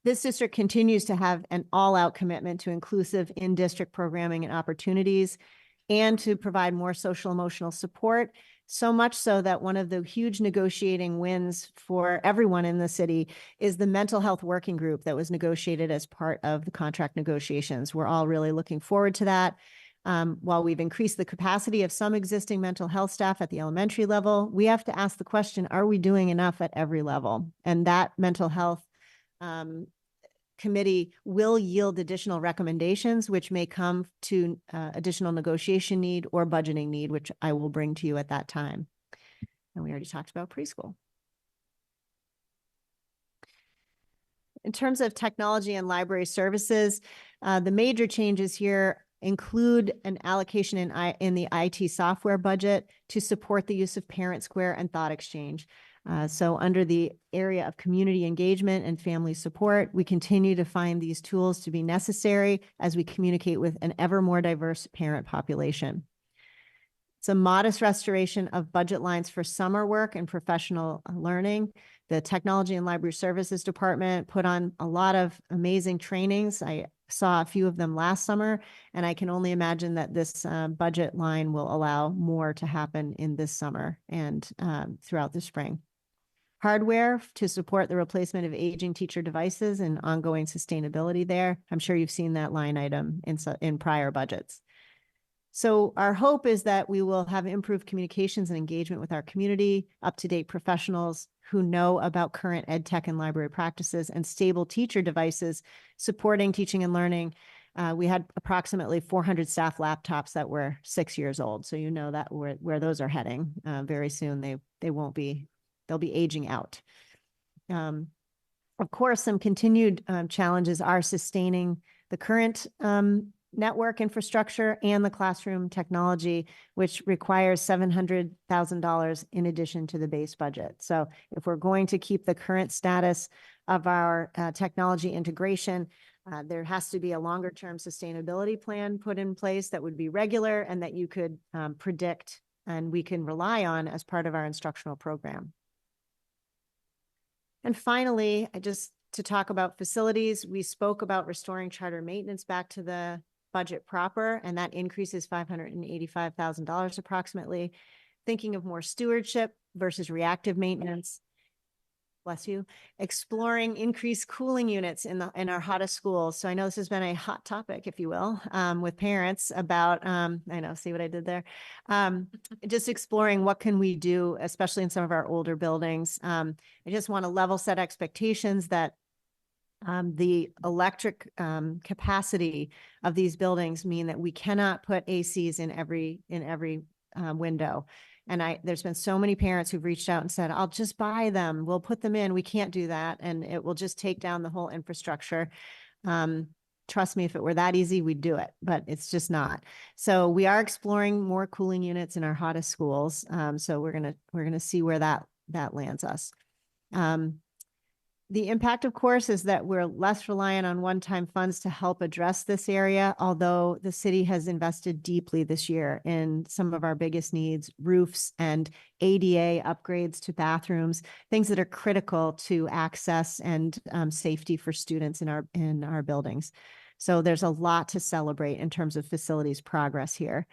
This district continues to have an all-out commitment to inclusive in-district programming and opportunities and to provide more social emotional support. So much so that one of the huge negotiating wins for everyone in the city is the mental health working group that was negotiated as part of the contract negotiations. We're all really looking forward to that. While we've increased the capacity of some existing mental health staff at the elementary level, we have to ask the question, are we doing enough at every level? And that mental health committee will yield additional recommendations, which may come to additional negotiation need or budgeting need, which I will bring to you at that time. And we already talked about preschool. In terms of technology and library services, the major changes here include an allocation in the IT software budget to support the use of Parent Square and Thought Exchange. So under the area of community engagement and family support, we continue to find these tools to be necessary as we communicate with an ever more diverse parent population. It's a modest restoration of budget lines for summer work and professional learning. The Technology and Library Services Department put on a lot of amazing trainings. I saw a few of them last summer, and I can only imagine that this budget line will allow more to happen in this summer and throughout the spring. Hardware to support the replacement of aging teacher devices and ongoing sustainability there. I'm sure you've seen that line item in prior budgets. So our hope is that we will have improved communications and engagement with our community, up-to-date professionals who know about current ed tech and library practices, and stable teacher devices supporting teaching and learning. We had approximately 400 staff laptops that were 6 years old. So you know that where those are heading very soon. They won't be, they'll be aging out. Of course, some continued challenges are sustaining the current network infrastructure and the classroom technology, which requires $700,000 in addition to the base budget. So if we're going to keep the current status of our technology integration, there has to be a longer term sustainability plan put in place that would be regular and that you could predict and we can rely on as part of our instructional program. And finally, to talk about facilities, we spoke about restoring charter maintenance back to the budget proper, and that increases $585,000 approximately. Thinking of more stewardship versus reactive maintenance. Bless you. Exploring increased cooling units in our hottest schools. So I know this has been a hot topic, if you will, with parents about, I know, see what I did there? Just exploring what can we do, especially in some of our older buildings. I just want to level set expectations that the electric capacity of these buildings mean that we cannot put ACs in every window. And there's been so many parents who've reached out and said, I'll just buy them. We'll put them in. We can't do that. And it will just take down the whole infrastructure. Trust me, if it were that easy, we'd do it, but it's just not. So we are exploring more cooling units in our hottest schools. So we're gonna see where that lands us. The impact, of course, is that we're less reliant on one-time funds to help address this area, although the city has invested deeply this year in some of our biggest needs, roofs and ADA upgrades to bathrooms, things that are critical to access and safety for students in our buildings. So there's a lot to celebrate in terms of facilities progress here.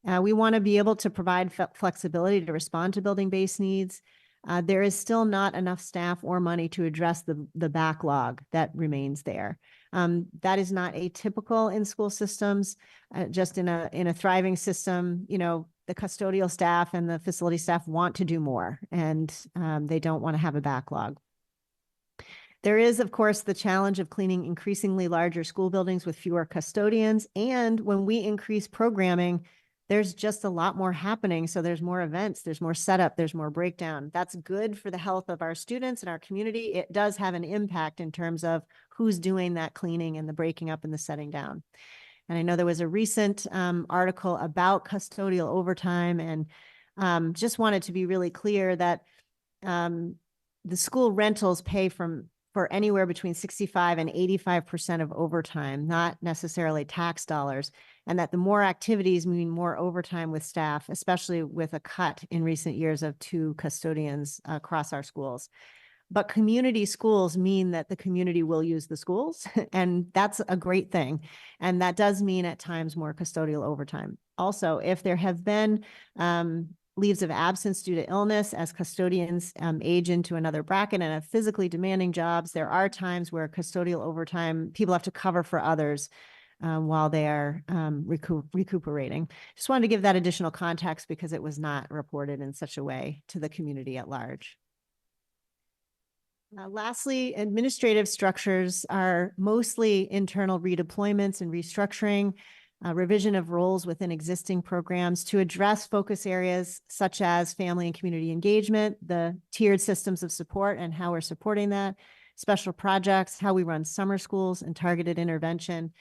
We want to be able to provide flexibility to respond to building-based needs. There is still not enough staff or money to address the backlog that remains there. That is not atypical in school systems. Just in a thriving system, you know, the custodial staff and the facility staff want to do more, and they don't want to have a backlog. There is, of course, the challenge of cleaning increasingly larger school buildings with fewer custodians. And when we increase programming, there's just a lot more happening. So there's more events, there's more setup, there's more breakdown. That's good for the health of our students and our community. It does have an impact in terms of who's doing that cleaning and the breaking up and the setting down. And I know there was a recent article about custodial overtime, and just wanted to be really clear that the school rentals pay for anywhere between 65 and 85% of overtime, not necessarily tax dollars, and that the more activities mean more overtime with staff, especially with a cut in recent years of 2 custodians across our schools. But community schools mean that the community will use the schools, and that's a great thing. And that does mean at times more custodial overtime. Also, if there have been leaves of absence due to illness as custodians age into another bracket and have physically demanding jobs, there are times where custodial overtime, people have to cover for others while they are recuperating. Just wanted to give that additional context because it was not reported in such a way to the community at large. Lastly, administrative structures are mostly internal redeployments and restructuring, revision of roles within existing programs to address focus areas such as family and community engagement, the tiered systems of support and how we're supporting that, special projects, how we run summer schools and targeted intervention,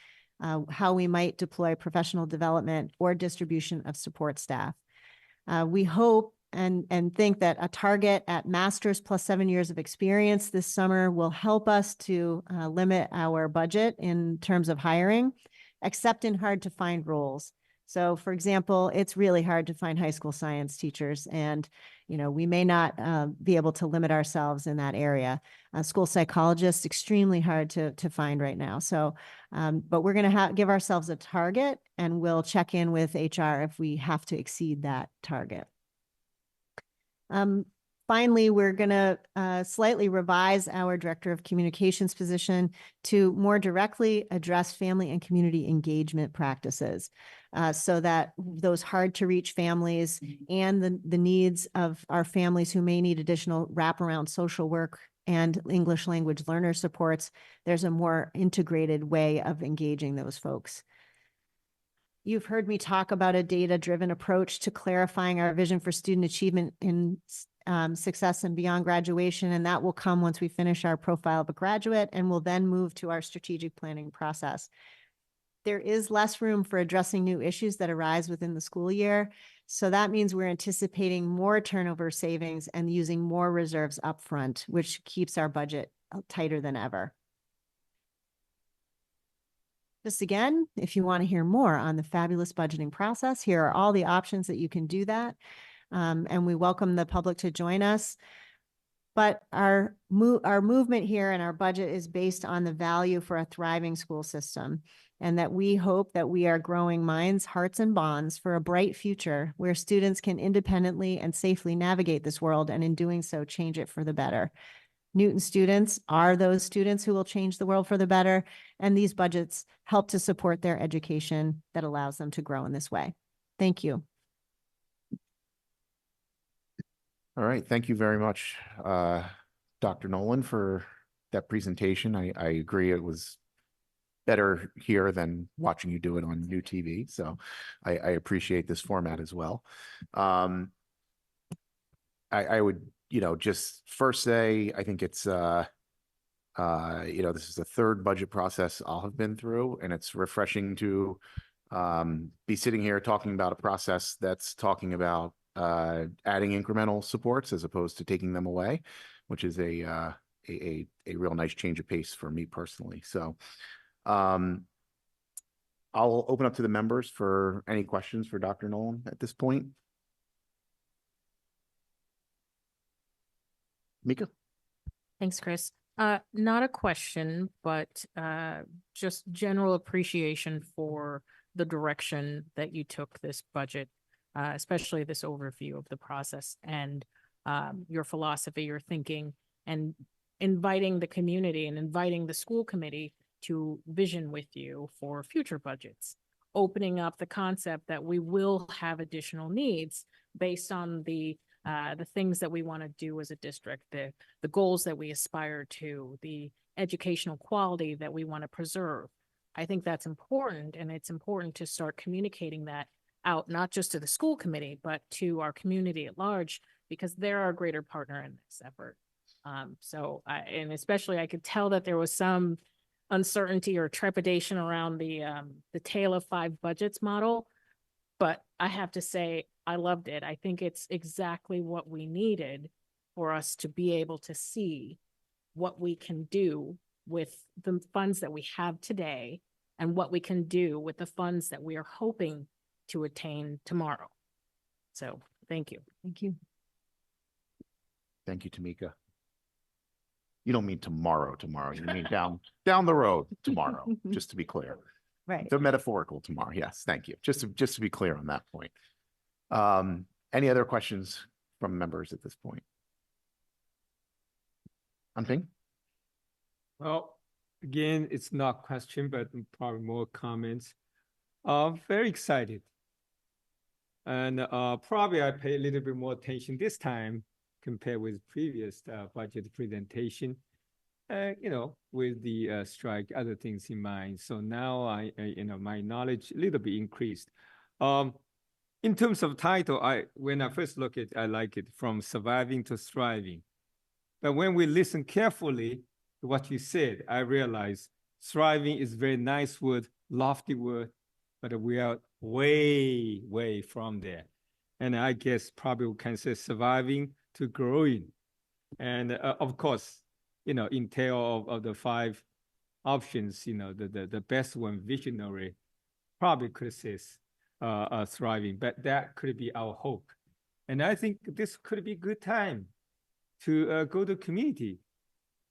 how we might deploy professional development or distribution of support staff. We hope and think that a target at master's plus 7 years of experience this summer will help us to limit our budget in terms of hiring, except in hard to find roles. So for example, it's really hard to find high school science teachers, and we may not be able to limit ourselves in that area. School psychologists, extremely hard to find right now. So, but we're going to give ourselves a target, and we'll check in with HR if we have to exceed that target. Finally, we're going to slightly revise our Director of Communications position to more directly address family and community engagement practices so that those hard to reach families and the needs of our families who may need additional wraparound social work and English language learner supports, there's a more integrated way of engaging those folks. You've heard me talk about a data-driven approach to clarifying our vision for student achievement in success and beyond graduation, and that will come once we finish our profile of a graduate, and we'll then move to our strategic planning process. There is less room for addressing new issues that arise within the school year, so that means we're anticipating more turnover savings and using more reserves upfront, which keeps our budget tighter than ever. Just again, if you want to hear more on the fabulous budgeting process, here are all the options that you can do that. And we welcome the public to join us. But our movement here and our budget is based on the value for a thriving school system, and that we hope that we are growing minds, hearts, and bonds for a bright future where students can independently and safely navigate this world, and in doing so, change it for the better. Newton students are those students who will change the world for the better, and these budgets help to support their education that allows them to grow in this way. Thank you. All right. Thank you very much, Dr. Nolan, for that presentation. I agree. It was better here than watching you do it on new TV. So I appreciate this format as well. I would, just first say, I think it's, this is the third budget process I'll have been through, and it's refreshing to be sitting here talking about a process that's talking about adding incremental supports as opposed to taking them away, which is a real nice change of pace for me personally. So I'll open up to the members for any questions for Dr. Nolan at this point. Mika? Thanks, Chris. Not a question, but just general appreciation for the direction that you took this budget, especially this overview of the process and your philosophy, your thinking, and inviting the community and inviting the school committee to vision with you for future budgets, opening up the concept that we will have additional needs based on the things that we want to do as a district, the goals that we aspire to, the educational quality that we want to preserve. I think that's important, and it's important to start communicating that out, not just to the school committee, but to our community at large, because they're our greater partner in this effort. And especially I could tell that there was some uncertainty or trepidation around the Tale of Five Budgets model, but I have to say, I loved it. I think it's exactly what we needed for us to be able to see what we can do with the funds that we have today and what we can do with the funds that we are hoping to attain tomorrow. So thank you. Thank you. Thank you, Tamika. You don't mean tomorrow, you mean down the road tomorrow, just to be clear. Right. The metaphorical tomorrow. Yes, thank you. Just to be clear on that point. Any other questions from members at this point? Ping? Well, again, it's not question, but probably more comments. Very excited. And probably I pay a little bit more attention this time compared with previous budget presentation, with the strike, other things in mind. So now I my knowledge a little bit increased. In terms of title, when I first look at it, I like it, From Surviving to Thriving. But when we listen carefully to what you said, I realize thriving is a very nice word, lofty word, but we are way, way from there. And I guess probably we can say surviving to growing. And of course, in tail of the 5 options, the best one, visionary, probably could say thriving, but that could be our hope. And I think this could be a good time to go to community.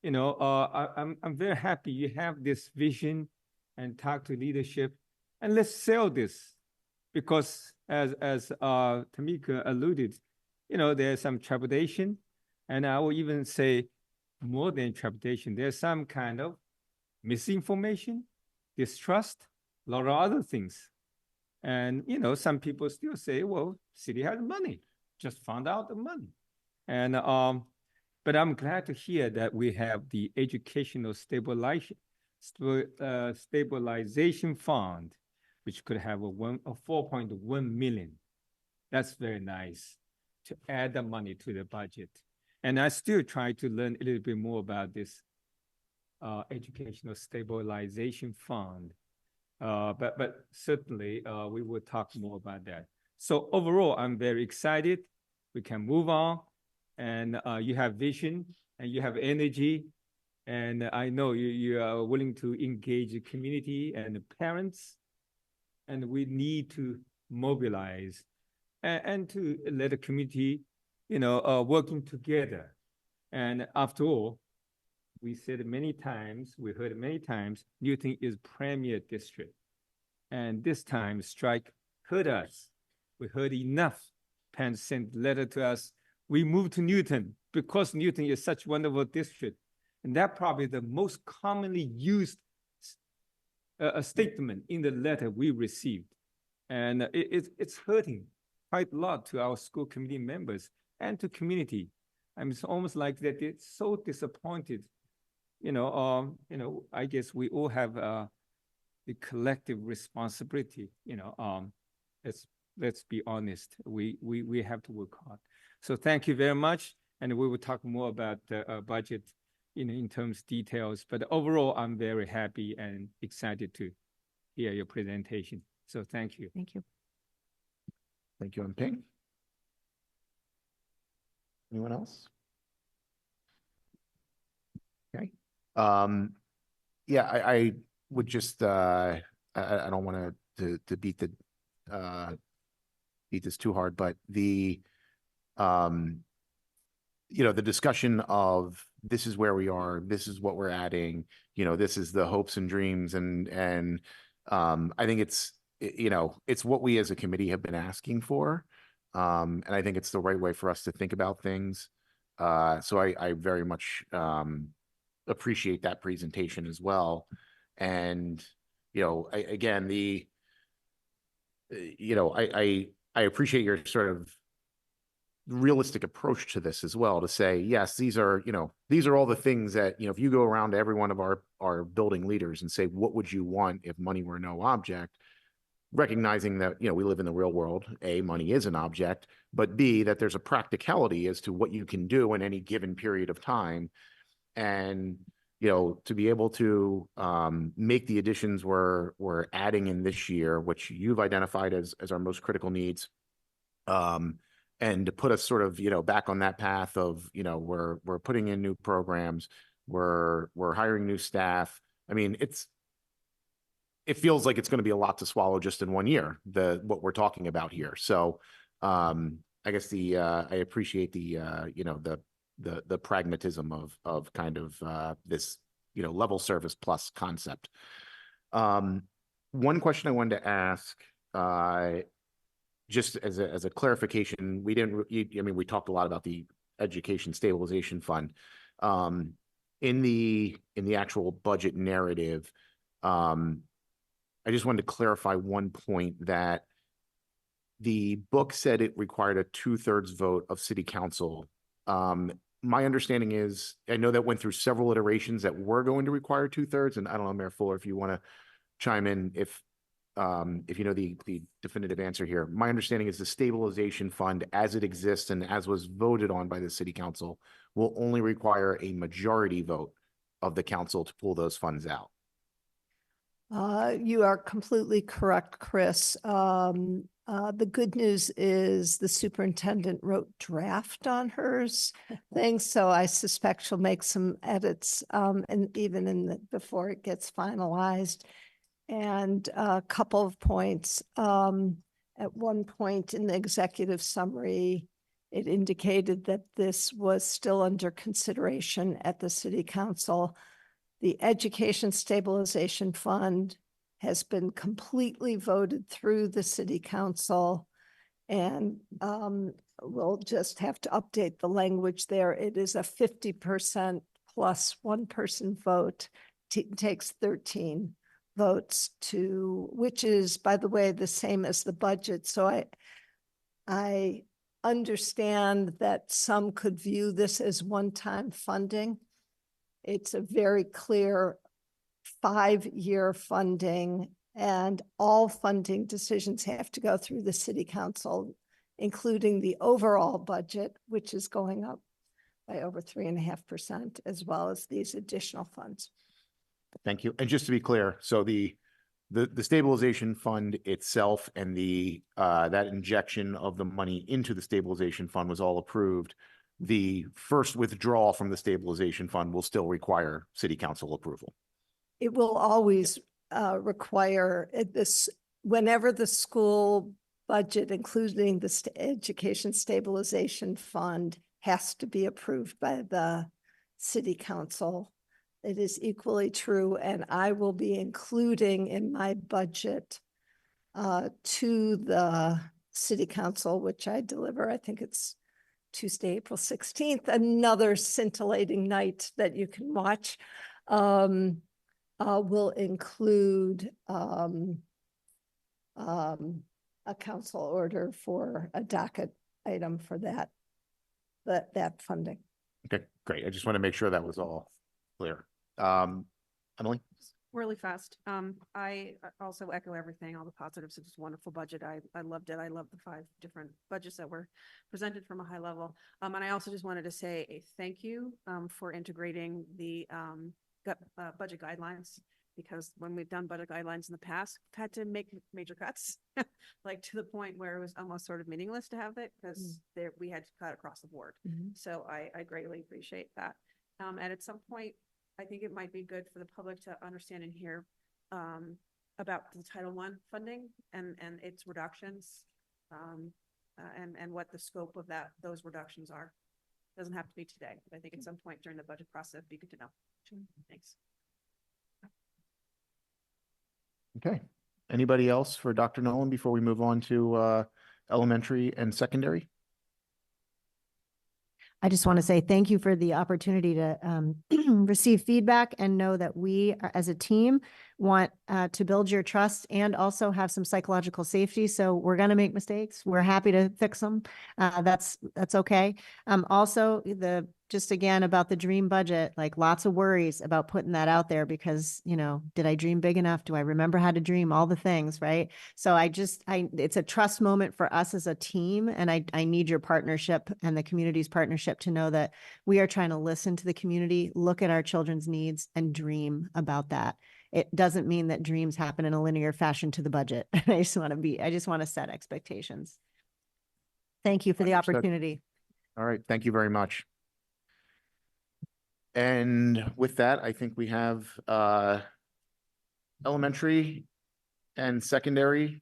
I'm very happy you have this vision and talk to leadership, and let's sell this, because as Tamika alluded, there's some trepidation, and I will even say more than trepidation. There's some kind of misinformation, distrust, a lot of other things. And, some people still say, well, city has money, just found out the money. And, but I'm glad to hear that we have the educational stabilization fund, which could have a 4.1 million. That's very nice to add the money to the budget. And I still try to learn a little bit more about this educational stabilization fund. But certainly we will talk more about that. So overall, I'm very excited. We can move on, and you have vision and you have energy. And I know you are willing to engage the community and the parents, and we need to mobilize and to let the community, working together. And after all, we said many times, we heard many times, Newton is premier district. And this time strike hurt us. We heard enough. Penn sent letter to us. We moved to Newton because Newton is such a wonderful district. And that probably the most commonly used a statement in the letter we received. And it's hurting quite a lot to our school committee members and to community. I mean, it's almost like that they're so disappointed. I guess we all have the collective responsibility. Let's be honest. We have to work hard. So thank you very much, and we will talk more about the budget in terms of details. But overall, I'm very happy and excited to hear your presentation. So thank you. Thank you. Thank you, Ping. Anyone else? Okay. Yeah, I would just I don't want to beat this too hard, but the the discussion of this is where we are, this is what we're adding, this is the hopes and dreams, and I think it's it's what we as a committee have been asking for, and I think it's the right way for us to think about things. So I very much appreciate that presentation as well. And again, I appreciate your sort of realistic approach to this as well, to say, yes, these are all the things that, if you go around to every one of our building leaders and say, what would you want if money were no object? Recognizing that, we live in the real world, A, money is an object, but B, that there's a practicality as to what you can do in any given period of time. And, to be able to make the additions we're adding in this year, which you've identified as our most critical needs, and to put us sort of, back on that path of, we're putting in new programs, we're hiring new staff. I mean, it feels like it's going to be a lot to swallow just in 1 year, what we're talking about here. So I guess I appreciate the the pragmatism of kind of this, you know, level service plus concept. One question I wanted to ask, just as a clarification, we didn't, I mean, we talked a lot about the Education Stabilization Fund. In the actual budget narrative, I just wanted to clarify one point that the book said it required a 2/3 vote of city council. My understanding is, I know that went through several iterations that were going to require 2/3, and I don't know, Mayor Fuller, if you want to chime in if you know the definitive answer here. My understanding is the stabilization fund as it exists and as was voted on by the city council will only require a majority vote of the council to pull those funds out. You are completely correct, Chris. The good news is the superintendent wrote draft on hers thing, so I suspect she'll make some edits, and even before it gets finalized. And a couple of points. At one point in the executive summary, it indicated that this was still under consideration at the city council. The Education Stabilization Fund has been completely voted through the city council, and we'll just have to update the language there. It is a 50% plus one person vote. Takes 13 votes which is, by the way, the same as the budget. So I understand that some could view this as one-time funding. It's a very clear 5-year funding, and all funding decisions have to go through the city council, including the overall budget, which is going up by over 3.5%, as well as these additional funds. Thank you. And just to be clear, so the stabilization fund itself and that injection of the money into the stabilization fund was all approved. The first withdrawal from the stabilization fund will still require city council approval. It will always require this whenever the school budget, including the Education Stabilization Fund, has to be approved by the city council. It is equally true, and I will be including in my budget to the city council, which I deliver, I think it's Tuesday, April 16th, another scintillating night that you can watch. Will include a council order for a docket item for that funding. Okay, great. I just want to make sure that was all clear. Emily? Really fast. I also echo everything, all the positives. It's a wonderful budget. I loved it. I love the 5 different budgets that were presented from a high level. And I also just wanted to say a thank you for integrating the budget guidelines, because when we've done budget guidelines in the past, we've had to make major cuts, like to the point where it was almost sort of meaningless to have it, because we had to cut across the board. So I greatly appreciate that. And at some point, I think it might be good for the public to understand and hear about the Title I funding and its reductions, and what the scope of those reductions are. Doesn't have to be today, but I think at some point during the budget process, it'd be good to know. Thanks. Okay. Anybody else for Dr. Nolan before we move on to elementary and secondary? I just want to say thank you for the opportunity to receive feedback and know that we, as a team, want to build your trust and also have some psychological safety. So we're going to make mistakes. We're happy to fix them. That's okay. Also, just again about the dream budget, like lots of worries about putting that out there because, you know, did I dream big enough? Do I remember how to dream? All the things, right? So it's a trust moment for us as a team. And I need your partnership and the community's partnership to know that we are trying to listen to the community, look at our children's needs and dream about that. It doesn't mean that dreams happen in a linear fashion to the budget. I just want to set expectations. Thank you for the Understood. opportunity. All right. Thank you very much. And with that, I think we have elementary and secondary.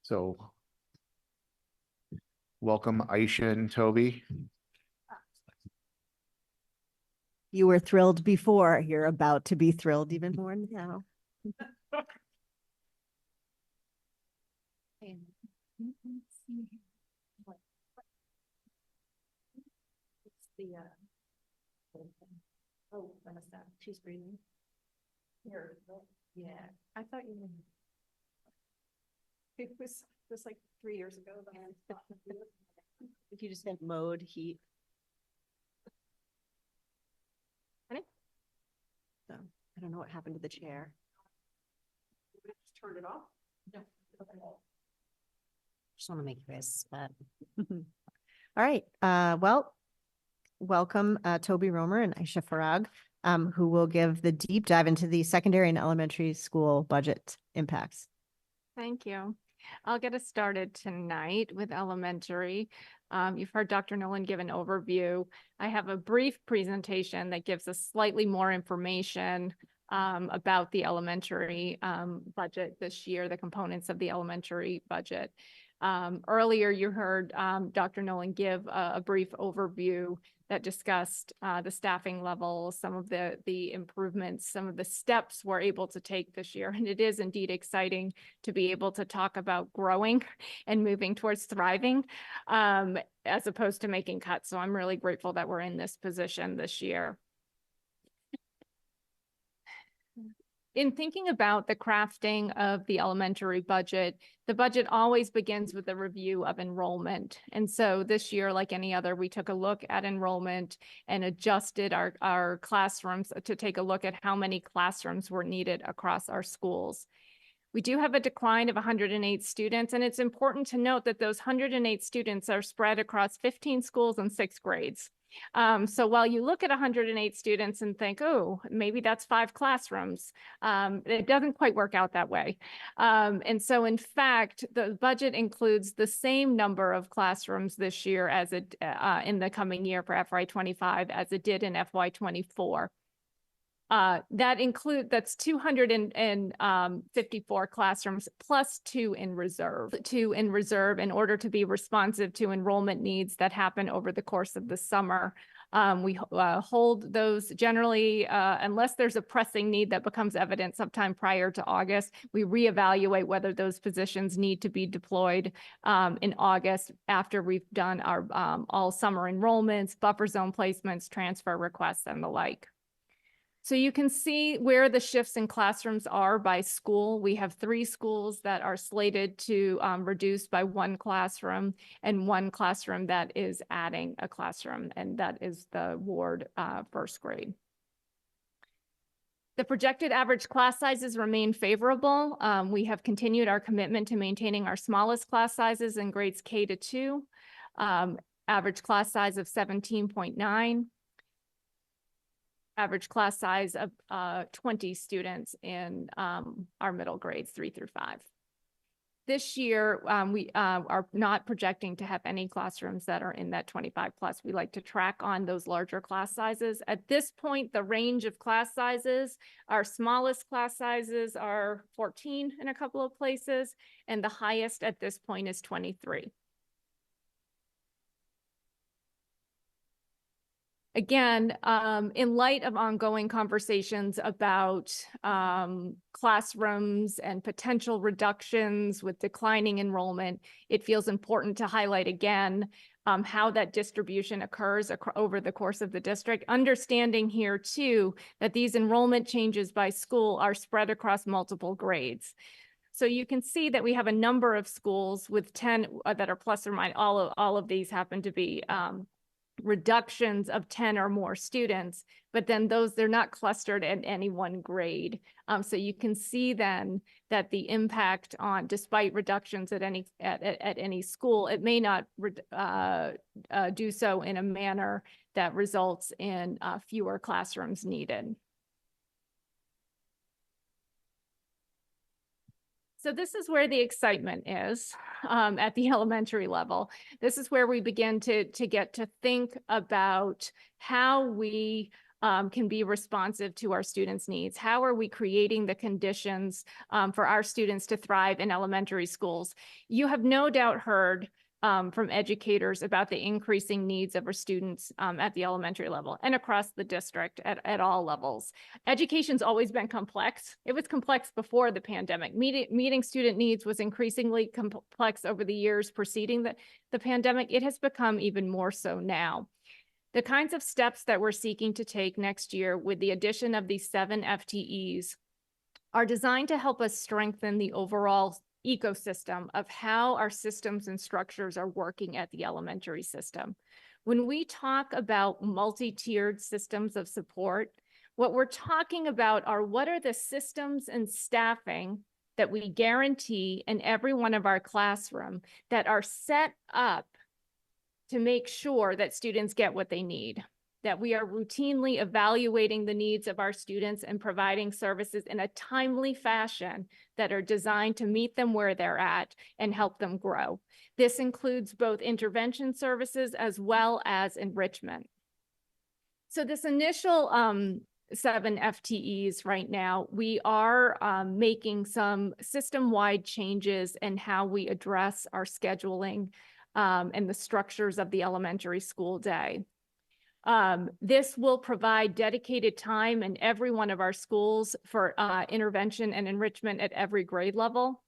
So welcome Aisha and Toby. You were thrilled before, you're about to be thrilled even more now. Oh, she's breathing. Here, yeah, I thought you knew. It was like 3 years ago. If you just hit mode heat. Ready? So I don't know what happened to the chair. Just turned it off. Just want to make this, but. All right, well, welcome Toby Romer and Aisha Farag, who will give the deep dive into the secondary and elementary school budget impacts. Thank you. I'll get us started tonight with elementary. You've heard Dr. Nolan give an overview. I have a brief presentation that gives us slightly more information about the elementary budget this year, the components of the elementary budget. Earlier, you heard Dr. Nolan give a brief overview that discussed the staffing levels, some of the improvements, some of the steps we're able to take this year. And it is indeed exciting to be able to talk about growing and moving towards thriving as opposed to making cuts. So I'm really grateful that we're in this position this year. In thinking about the crafting of the elementary budget, the budget always begins with a review of enrollment. And so this year, like any other, we took a look at enrollment and adjusted our classrooms to take a look at how many classrooms were needed across our schools. We do have a decline of 108 students, and it's important to note that those 108 students are spread across 15 schools and 6 grades. So while you look at 108 students and think, oh, maybe that's 5 classrooms, it doesn't quite work out that way. And so in fact, the budget includes the same number of classrooms this year as it in the coming year for FY25 as it did in FY24. That's 254 classrooms plus 2 in reserve. 2 in reserve in order to be responsive to enrollment needs that happen over the course of the summer. We hold those generally, unless there's a pressing need that becomes evident sometime prior to August, we reevaluate whether those positions need to be deployed in August after we've done our all summer enrollments, buffer zone placements, transfer requests, and the like. So you can see where the shifts in classrooms are by school. We have 3 schools that are slated to reduce by 1 classroom and 1 classroom that is adding a classroom, and that is the Ward first grade. The projected average class sizes remain favorable. We have continued our commitment to maintaining our smallest class sizes in grades K to 2, average class size of 17.9. Average class size of 20 students in our middle grades 3 through 5. This year, we are not projecting to have any classrooms that are in that 25 plus. We like to track on those larger class sizes. At this point, the range of class sizes, our smallest class sizes are 14 in a couple of places, and the highest at this point is 23. Again, in light of ongoing conversations about classrooms and potential reductions with declining enrollment, it feels important to highlight again how that distribution occurs over the course of the district. Understanding here too that these enrollment changes by school are spread across multiple grades. So you can see that we have a number of schools with 10 that are plus or minus, all of these happen to be reductions of 10 or more students, but then they're not clustered in any one grade. So you can see then that the impact on, despite reductions at any school, it may not do so in a manner that results in fewer classrooms needed. So this is where the excitement is at the elementary level. This is where we begin to get to think about how we can be responsive to our students' needs. How are we creating the conditions for our students to thrive in elementary schools? You have no doubt heard from educators about the increasing needs of our students at the elementary level and across the district at all levels. Education's always been complex. It was complex before the pandemic. Meeting student needs was increasingly complex over the years preceding the pandemic. It has become even more so now. The kinds of steps that we're seeking to take next year with the addition of these 7 FTEs are designed to help us strengthen the overall ecosystem of how our systems and structures are working at the elementary system. When we talk about multi-tiered systems of support, what we're talking about are what are the systems and staffing that we guarantee in every one of our classroom that are set up to make sure that students get what they need, that we are routinely evaluating the needs of our students and providing services in a timely fashion that are designed to meet them where they're at and help them grow. This includes both intervention services as well as enrichment. So this initial 7 FTEs right now, we are making some system-wide changes in how we address our scheduling and the structures of the elementary school day. This will provide dedicated time in every one of our schools for intervention and enrichment at every grade level,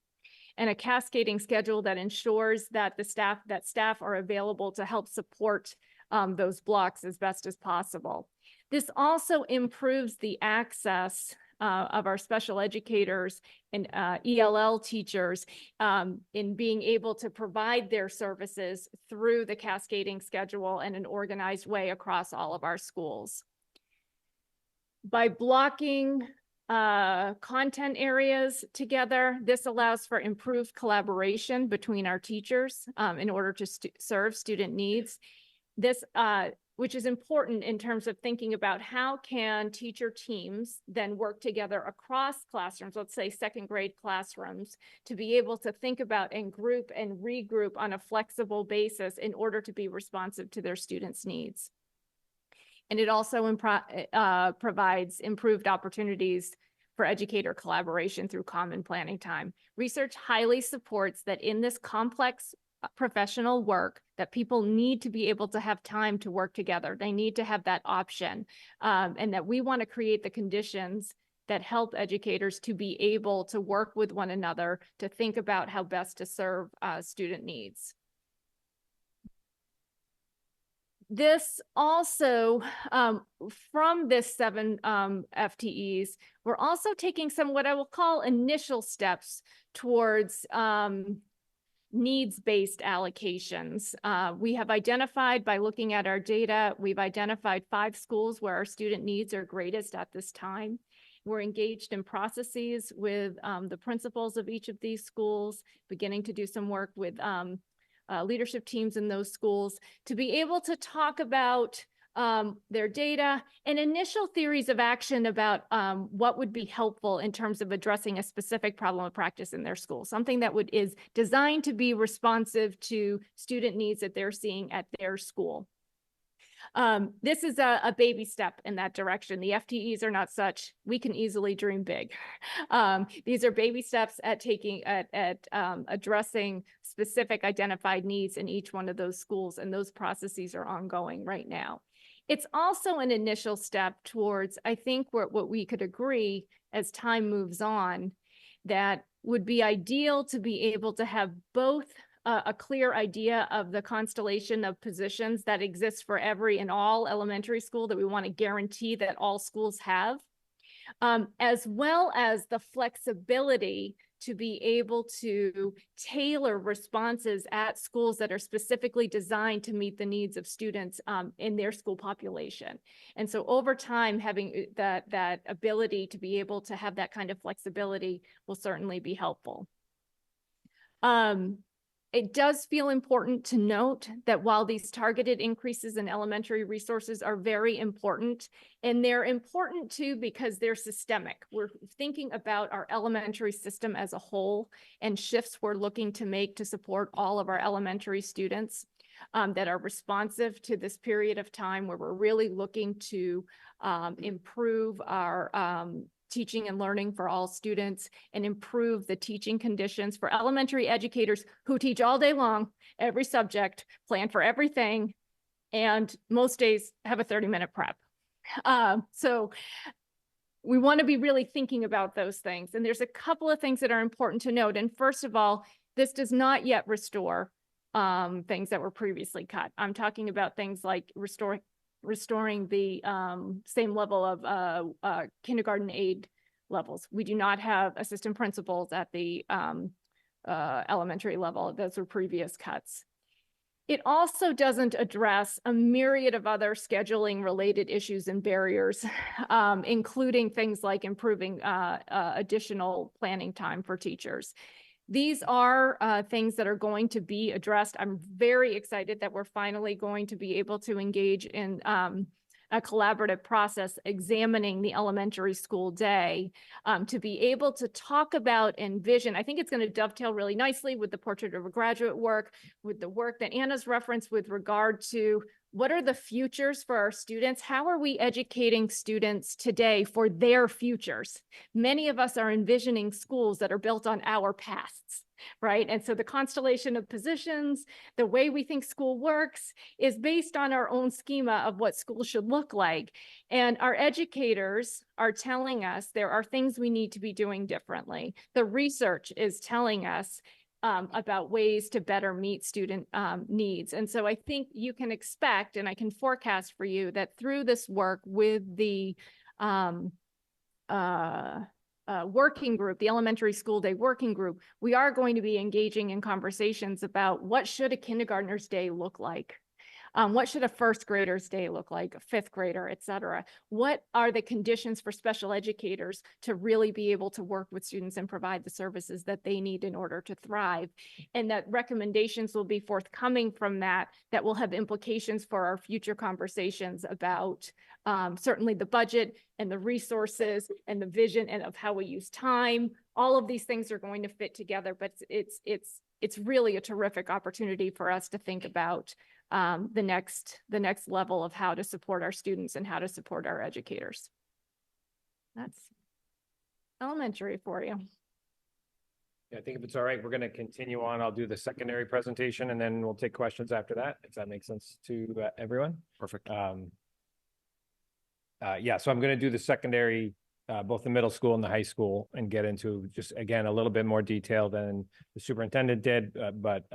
and a cascading schedule that ensures that staff are available to help support those blocks as best as possible. This also improves the access of our special educators and ELL teachers in being able to provide their services through the cascading schedule in an organized way across all of our schools. By blocking content areas together, this allows for improved collaboration between our teachers in order to serve student needs. This which is important in terms of thinking about how can teacher teams then work together across classrooms, let's say 2nd grade classrooms, to be able to think about and group and regroup on a flexible basis in order to be responsive to their students' needs. And it also provides improved opportunities for educator collaboration through common planning time. Research highly supports that in this complex professional work that people need to be able to have time to work together. They need to have that option, and that we want to create the conditions that help educators to be able to work with one another to think about how best to serve student needs. This also, from this 7 FTEs, we're also taking some what I will call initial steps towards needs-based allocations. We have identified, by looking at our data, we've identified 5 schools where our student needs are greatest at this time. We're engaged in processes with the principals of each of these schools, beginning to do some work with leadership teams in those schools to be able to talk about their data and initial theories of action about what would be helpful in terms of addressing a specific problem of practice in their school, something that is designed to be responsive to student needs that they're seeing at their school. This is a baby step in that direction. The FTEs are not such. We can easily dream big. These are baby steps at addressing specific identified needs in each one of those schools, and those processes are ongoing right now. It's also an initial step towards, I think, what we could agree as time moves on, that would be ideal to be able to have both a clear idea of the constellation of positions that exists for every and all elementary school that we want to guarantee that all schools have, as well as the flexibility to be able to tailor responses at schools that are specifically designed to meet the needs of students in their school population. And so over time, having that ability to be able to have that kind of flexibility will certainly be helpful. It does feel important to note that while these targeted increases in elementary resources are very important, and they're important too because they're systemic. We're thinking about our elementary system as a whole and shifts we're looking to make to support all of our elementary students that are responsive to this period of time where we're really looking to improve our teaching and learning for all students and improve the teaching conditions for elementary educators who teach all day long, every subject, plan for everything, and most days have a 30-minute prep. So we want to be really thinking about those things. And there's a couple of things that are important to note. And first of all, this does not yet restore things that were previously cut. I'm talking about things like restoring the same level of kindergarten aid levels. We do not have assistant principals at the elementary level. Those were previous cuts. It also doesn't address a myriad of other scheduling related issues and barriers, including things like improving additional planning time for teachers. These are things that are going to be addressed. I'm very excited that we're finally going to be able to engage in a collaborative process examining the elementary school day to be able to talk about and vision. I think it's going to dovetail really nicely with the Portrait of a Graduate work, with the work that Anna's referenced with regard to what are the futures for our students? How are we educating students today for their futures? Many of us are envisioning schools that are built on our pasts, right? And so the constellation of positions, the way we think school works is based on our own schema of what school should look like. And our educators are telling us there are things we need to be doing differently. The research is telling us about ways to better meet student needs. And so I think you can expect, and I can forecast for you, that through this work with the working group, the elementary school day working group, we are going to be engaging in conversations about what should a kindergartner's day look like? What should a first grader's day look like, a fifth grader, et cetera? What are the conditions for special educators to really be able to work with students and provide the services that they need in order to thrive? And that recommendations will be forthcoming from that will have implications for our future conversations about certainly the budget and the resources and the vision and of how we use time. All of these things are going to fit together, but it's really a terrific opportunity for us to think about the next level of how to support our students and how to support our educators. That's elementary for you. Yeah, I think if it's all right, we're going to continue on. I'll do the secondary presentation and then we'll take questions after that, if that makes sense to everyone. Perfect. Yeah, so I'm going to do the secondary, both the middle school and the high school, and get into just, again, a little bit more detail than the superintendent did, but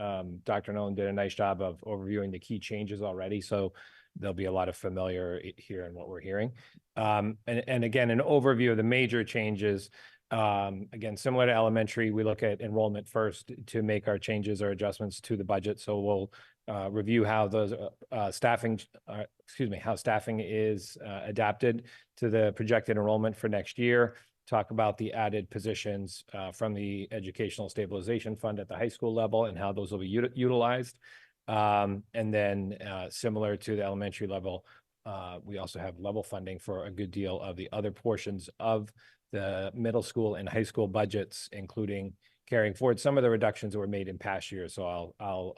Dr. Nolan did a nice job of overviewing the key changes already. So there'll be a lot of familiar here in what we're hearing. And again, an overview of the major changes. Again, similar to elementary, we look at enrollment first to make our changes or adjustments to the budget. So we'll review how those how staffing is adapted to the projected enrollment for next year. Talk about the added positions from the Educational Stabilization Fund at the high school level and how those will be utilized. And then similar to the elementary level, we also have level funding for a good deal of the other portions of the middle school and high school budgets, including carrying forward some of the reductions that were made in past years. So I'll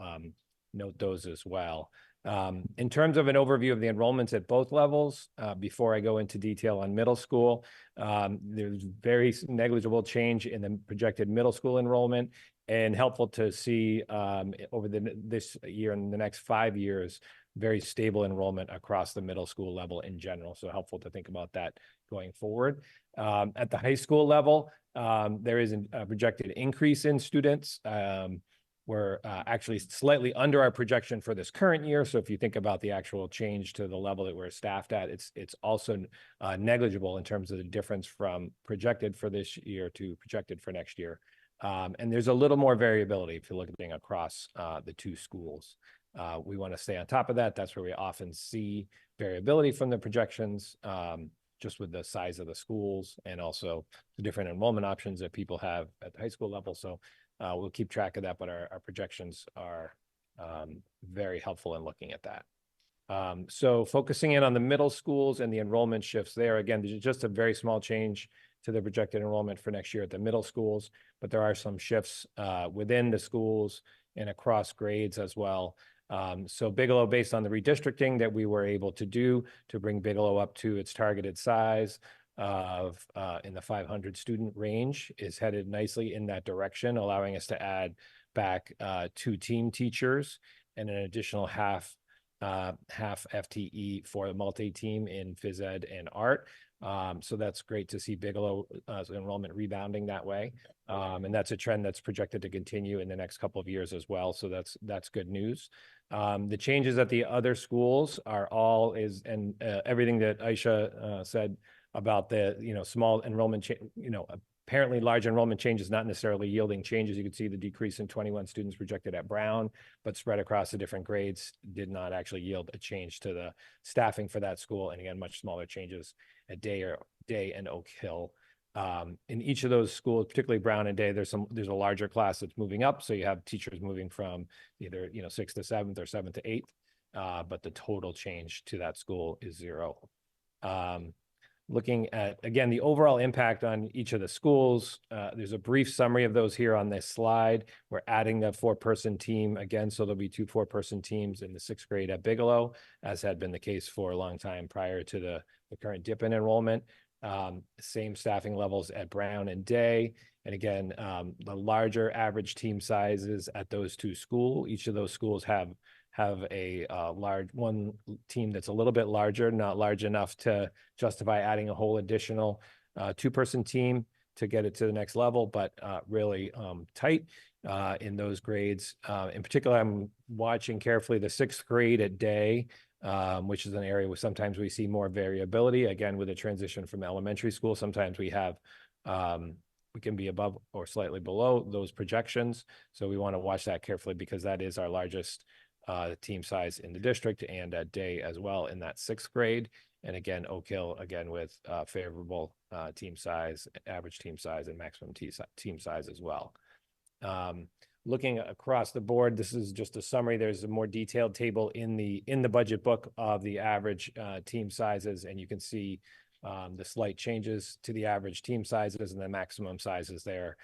note those as well. In terms of an overview of the enrollments at both levels, before I go into detail on middle school, there's very negligible change in the projected middle school enrollment, and helpful to see over this year and the next 5 years, very stable enrollment across the middle school level in general. So helpful to think about that going forward. At the high school level, there is a projected increase in students. We're actually slightly under our projection for this current year. So if you think about the actual change to the level that we're staffed at, it's also negligible in terms of the difference from projected for this year to projected for next year. And there's a little more variability if you're looking across the two schools. We want to stay on top of that. That's where we often see variability from the projections, just with the size of the schools and also the different enrollment options that people have at the high school level. So we'll keep track of that, but our projections are very helpful in looking at that. So focusing in on the middle schools and the enrollment shifts there, again, there's just a very small change to the projected enrollment for next year at the middle schools, but there are some shifts within the schools and across grades as well. So Bigelow, based on the redistricting that we were able to do to bring Bigelow up to its targeted size, of in the 500 student range is headed nicely in that direction, allowing us to add back 2 team teachers and an additional half FTE for the multi-team in phys ed and art. So that's great to see Bigelow enrollment rebounding that way. And that's a trend that's projected to continue in the next couple of years as well. So that's good news. The changes at the other schools are all everything that Aisha said about the, small enrollment, apparently large enrollment changes not necessarily yielding changes. You can see the decrease in 21 students projected at Brown, but spread across the different grades did not actually yield a change to the staffing for that school. And again, much smaller changes at Day and Oak Hill. In each of those schools, particularly Brown and Day, there's a larger class that's moving up. So you have teachers moving from either, 6th to 7th or 7th to 8th. But the total change to that school is 0. Looking at, again, the overall impact on each of the schools, there's a brief summary of those here on this slide. We're adding the 4-person team again, so there'll be 2 4-person teams in the 6th grade at Bigelow, as had been the case for a long time prior to the current dip in enrollment. Same staffing levels at Brown and Day. And again, the larger average team sizes at those 2 schools. Each of those schools have a large one team that's a little bit larger, not large enough to justify adding a whole additional 2-person team to get it to the next level, but really tight in those grades. In particular, I'm watching carefully the 6th grade at Day, which is an area where sometimes we see more variability. Again, with a transition from elementary school, sometimes we can be above or slightly below those projections. So we want to watch that carefully because that is our largest team size in the district, and at Day as well in that 6th grade. And again, Oak Hill, again, with favorable team size, average team size, and maximum team size as well. Looking across the board, this is just a summary. There's a more detailed table in the budget book of the average team sizes, and you can see the slight changes to the average team sizes and the maximum sizes there.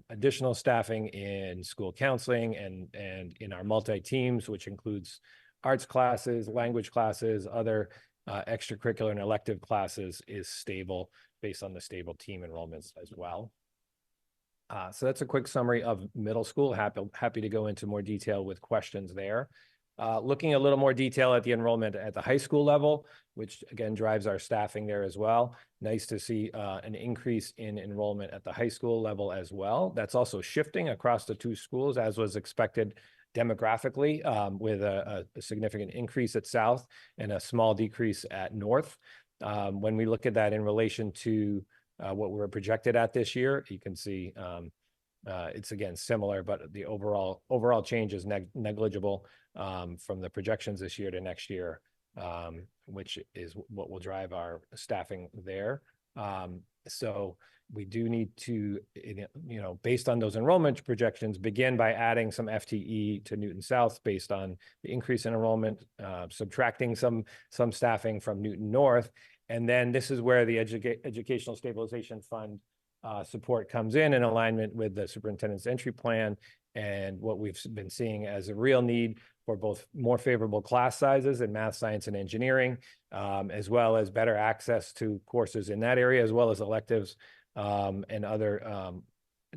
Additional staffing in school counseling and in our multi-teams, which includes arts classes, language classes, other extracurricular and elective classes, is stable based on the stable team enrollments as well. So that's a quick summary of middle school. Happy to go into more detail with questions there. Looking a little more detail at the enrollment at the high school level, which again drives our staffing there as well. Nice to see an increase in enrollment at the high school level as well. That's also shifting across the 2 schools, as was expected demographically, with a significant increase at South and a small decrease at North. When we look at that in relation to what we're projected at this year, you can see it's again similar, but the overall change is negligible from the projections this year to next year, which is what will drive our staffing there. So we do need to, based on those enrollment projections, begin by adding some FTE to Newton South based on the increase in enrollment, subtracting some staffing from Newton North. And then this is where the Educational Stabilization Fund support comes in alignment with the superintendent's entry plan and what we've been seeing as a real need for both more favorable class sizes in math, science, and engineering, as well as better access to courses in that area, as well as electives and other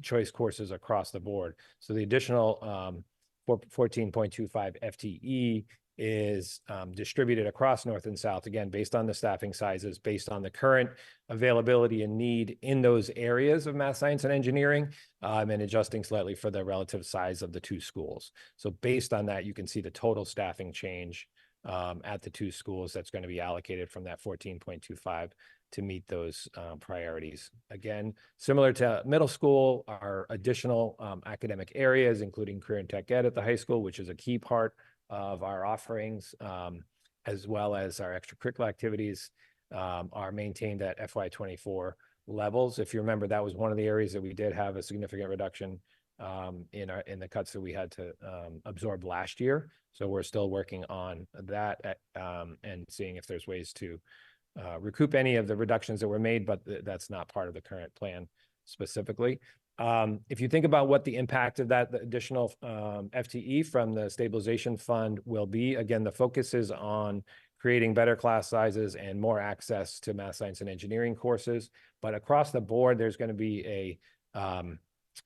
choice courses across the board. So the additional 14.25 FTE is distributed across North and South, again, based on the staffing sizes, based on the current availability and need in those areas of math, science, and engineering, and adjusting slightly for the relative size of the 2 schools. So based on that, you can see the total staffing change at the 2 schools that's going to be allocated from that 14.25 to meet those priorities. Again, similar to middle school, our additional academic areas, including career and tech ed at the high school, which is a key part of our offerings, as well as our extracurricular activities, are maintained at FY24 levels. If you remember, that was one of the areas that we did have a significant reduction in the cuts that we had to absorb last year. So we're still working on that and seeing if there's ways to recoup any of the reductions that were made, but that's not part of the current plan specifically. If you think about what the impact of that, the additional FTE from the stabilization fund will be, again, the focus is on creating better class sizes and more access to math, science, and engineering courses. But across the board, there's going to be a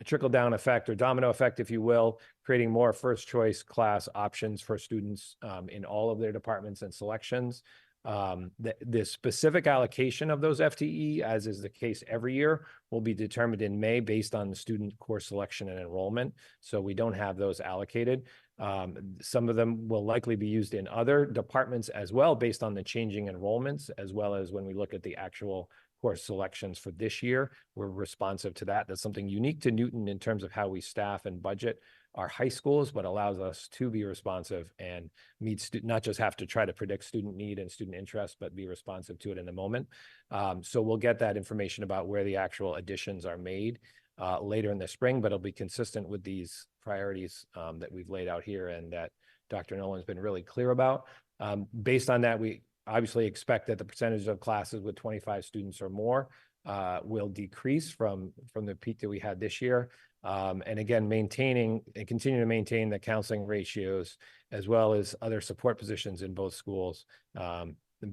trickle-down effect or domino effect, if you will, creating more first-choice class options for students in all of their departments and selections. The specific allocation of those FTE, as is the case every year, will be determined in May based on the student course selection and enrollment. So we don't have those allocated. Some of them will likely be used in other departments as well, based on the changing enrollments, as well as when we look at the actual course selections for this year, we're responsive to that. That's something unique to Newton in terms of how we staff and budget our high schools, but allows us to be responsive and meet not just have to try to predict student need and student interest, but be responsive to it in the moment. So we'll get that information about where the actual additions are made later in the spring, but it'll be consistent with these priorities that we've laid out here and that Dr. Nolan's been really clear about. Based on that, we obviously expect that the percentage of classes with 25 students or more will decrease from the peak that we had this year. And again, maintaining and continue to maintain the counseling ratios as well as other support positions in both schools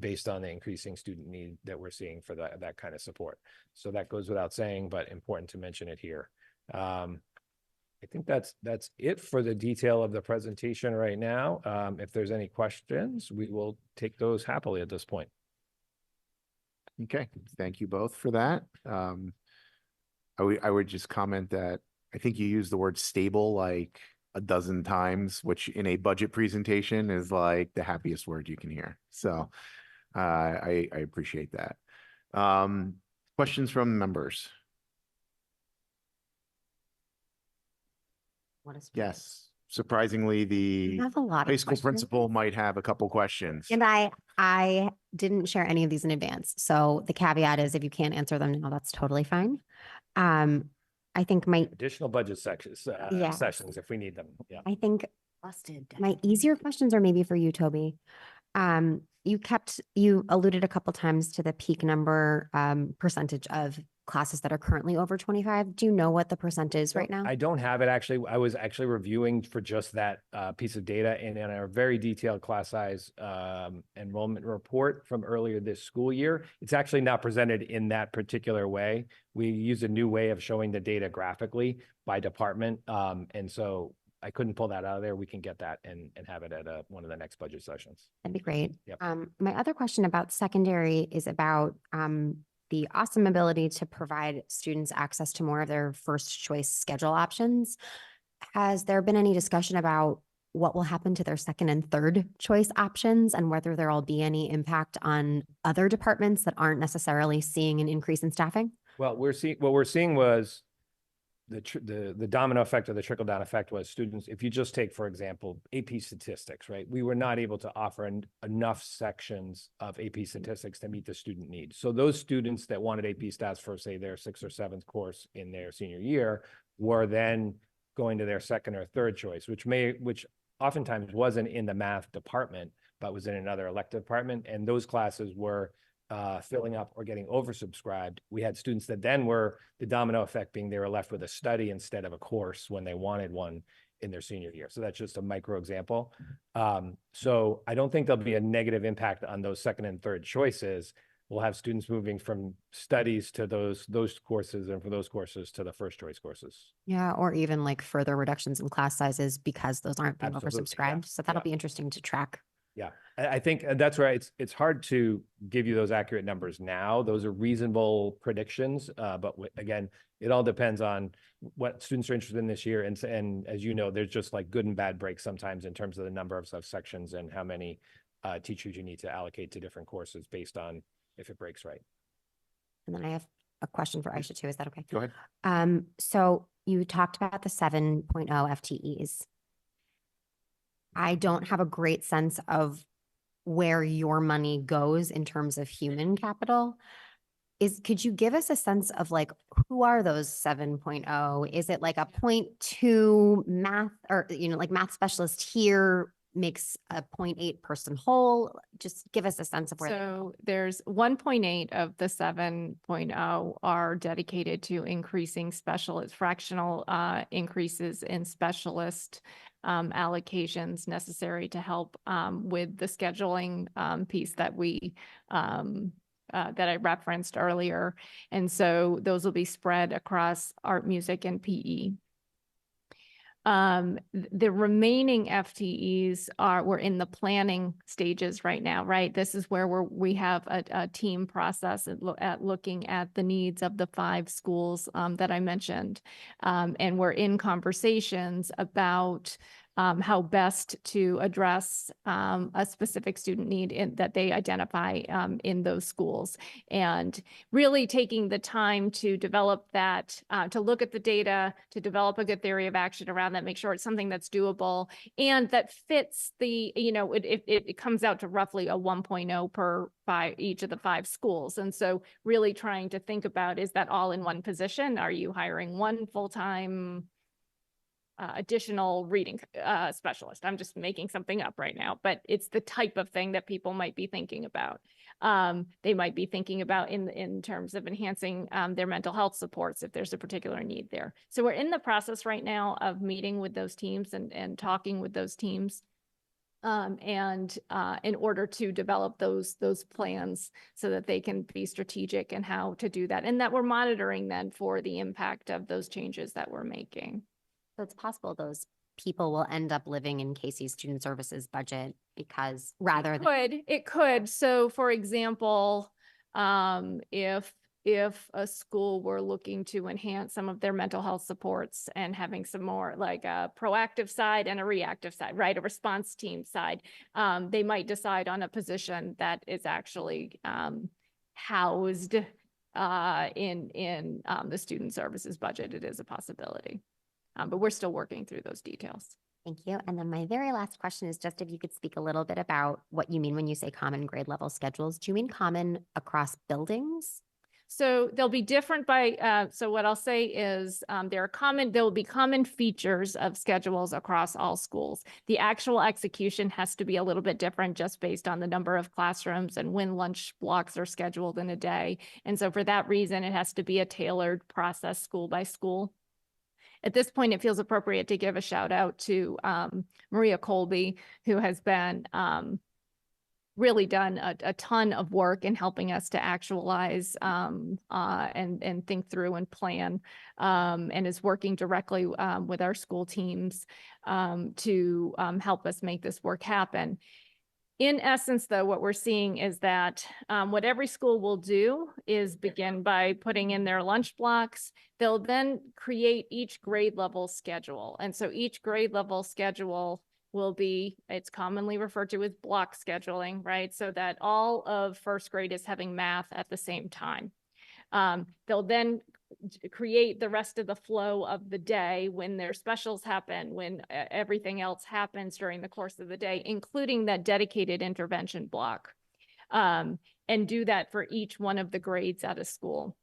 based on the increasing student need that we're seeing for that kind of support. So that goes without saying, but important to mention it here. I think that's it for the detail of the presentation right now. If there's any questions, we will take those happily at this point. Okay, thank you both for that. I would just comment that I think you used the word stable like a dozen times, which in a budget presentation is like the happiest word you can hear. So I appreciate that. Questions from members? Yes, surprisingly, the I have a lot high of school questions. principal might have a couple questions. And I didn't share any of these in advance. So the caveat is if you can't answer them now, that's totally fine. I think Additional budget sections, Yeah. sessions if we need them. Yeah. I think my easier questions are maybe for you, Toby. You alluded a couple times to the peak number, percentage of classes that are currently over 25. Do you know what the percent is right now? I don't have it actually. I was actually reviewing for just that piece of data and in our very detailed class size enrollment report from earlier this school year. It's actually not presented in that particular way. We use a new way of showing the data graphically by department. And so I couldn't pull that out of there. We can get that and have it at one of the next budget sessions. That'd be great. Yep. My other question about secondary is about the awesome ability to provide students access to more of their first choice schedule options. Has there been any discussion about what will happen to their second and third choice options and whether there will be any impact on other departments that aren't necessarily seeing an increase in staffing? Well, what we're seeing was the domino effect or the trickle down effect was students, if you just take, for example, AP statistics, right? We were not able to offer enough sections of AP statistics to meet the student need. So those students that wanted AP stats for, say, their 6th or 7th course in their senior year were then going to their second or third choice, which oftentimes wasn't in the math department, but was in another elective department. And those classes were filling up or getting oversubscribed. We had students that then were the domino effect being they were left with a study instead of a course when they wanted one in their senior year. So that's just a micro example. So I don't think there'll be a negative impact on those second and third choices. We'll have students moving from studies to those courses and from those courses to the first choice courses. Yeah, or even like further reductions in class sizes because those aren't being Absolutely, oversubscribed. yeah, So that'll yeah. be interesting to track. Yeah, I think that's right. It's hard to give you those accurate numbers now. Those are reasonable predictions, but again, it all depends on what students are interested in this year. And as you know, there's just like good and bad breaks sometimes in terms of the number of subsections and how many teachers you need to allocate to different courses based on if it breaks right. And then I have a question for Aisha too. Is that okay? Go ahead. So you talked about the 7.0 FTEs. I don't have a great sense of where your money goes in terms of human capital. Could you give us a sense of like, who are those 7.0? Is it like a 0.2 math or, like math specialist here makes a 0.8 person whole? Just give us a sense of where. So there's 1.8 of the 7.0 are dedicated to increasing fractional increases in specialist allocations necessary to help with the scheduling piece that that I referenced earlier. And so those will be spread across art, music, and PE. The remaining FTEs we're in the planning stages right now, right? This is where we have a team process at looking at the needs of the 5 schools that I mentioned. And we're in conversations about how best to address a specific student need that they identify in those schools, and really taking the time to develop that, to look at the data, to develop a good theory of action around that, make sure it's something that's doable and that fits the, it comes out to roughly a 1.0 per each of the 5 schools. And so really trying to think about, is that all in one position? Are you hiring one full-time additional reading specialist? I'm just making something up right now, but it's the type of thing that people might be thinking about. They might be thinking about in terms of enhancing their mental health supports if there's a particular need there. So we're in the process right now of meeting with those teams and talking with those teams. In order to develop those plans so that they can be strategic in how to do that, and that we're monitoring then for the impact of those changes that we're making. So it's possible those people will end up living in Casey's student services budget because rather than. It could. So for example, if a school were looking to enhance some of their mental health supports and having some more like a proactive side and a reactive side, right? A response team side, they might decide on a position that is actually housed in the student services budget. It is a possibility. But we're still working through those details. Thank you. And then my very last question is just if you could speak a little bit about what you mean when you say common grade level schedules. Do you mean common across buildings? So they'll be different by, so what I'll say is there will be common features of schedules across all schools. The actual execution has to be a little bit different just based on the number of classrooms and when lunch blocks are scheduled in a day. And so for that reason, it has to be a tailored process school by school. At this point, it feels appropriate to give a shout out to Maria Colby, who has been really done a ton of work in helping us to actualize and think through and plan, and is working directly with our school teams to help us make this work happen. In essence, though, what we're seeing is that what every school will do is begin by putting in their lunch blocks. They'll then create each grade level schedule. And so each grade level schedule will be, it's commonly referred to as block scheduling, right? So that all of first grade is having math at the same time. They'll then create the rest of the flow of the day when their specials happen, when everything else happens during the course of the day, including that dedicated intervention block, and do that for each one of the grades at a school.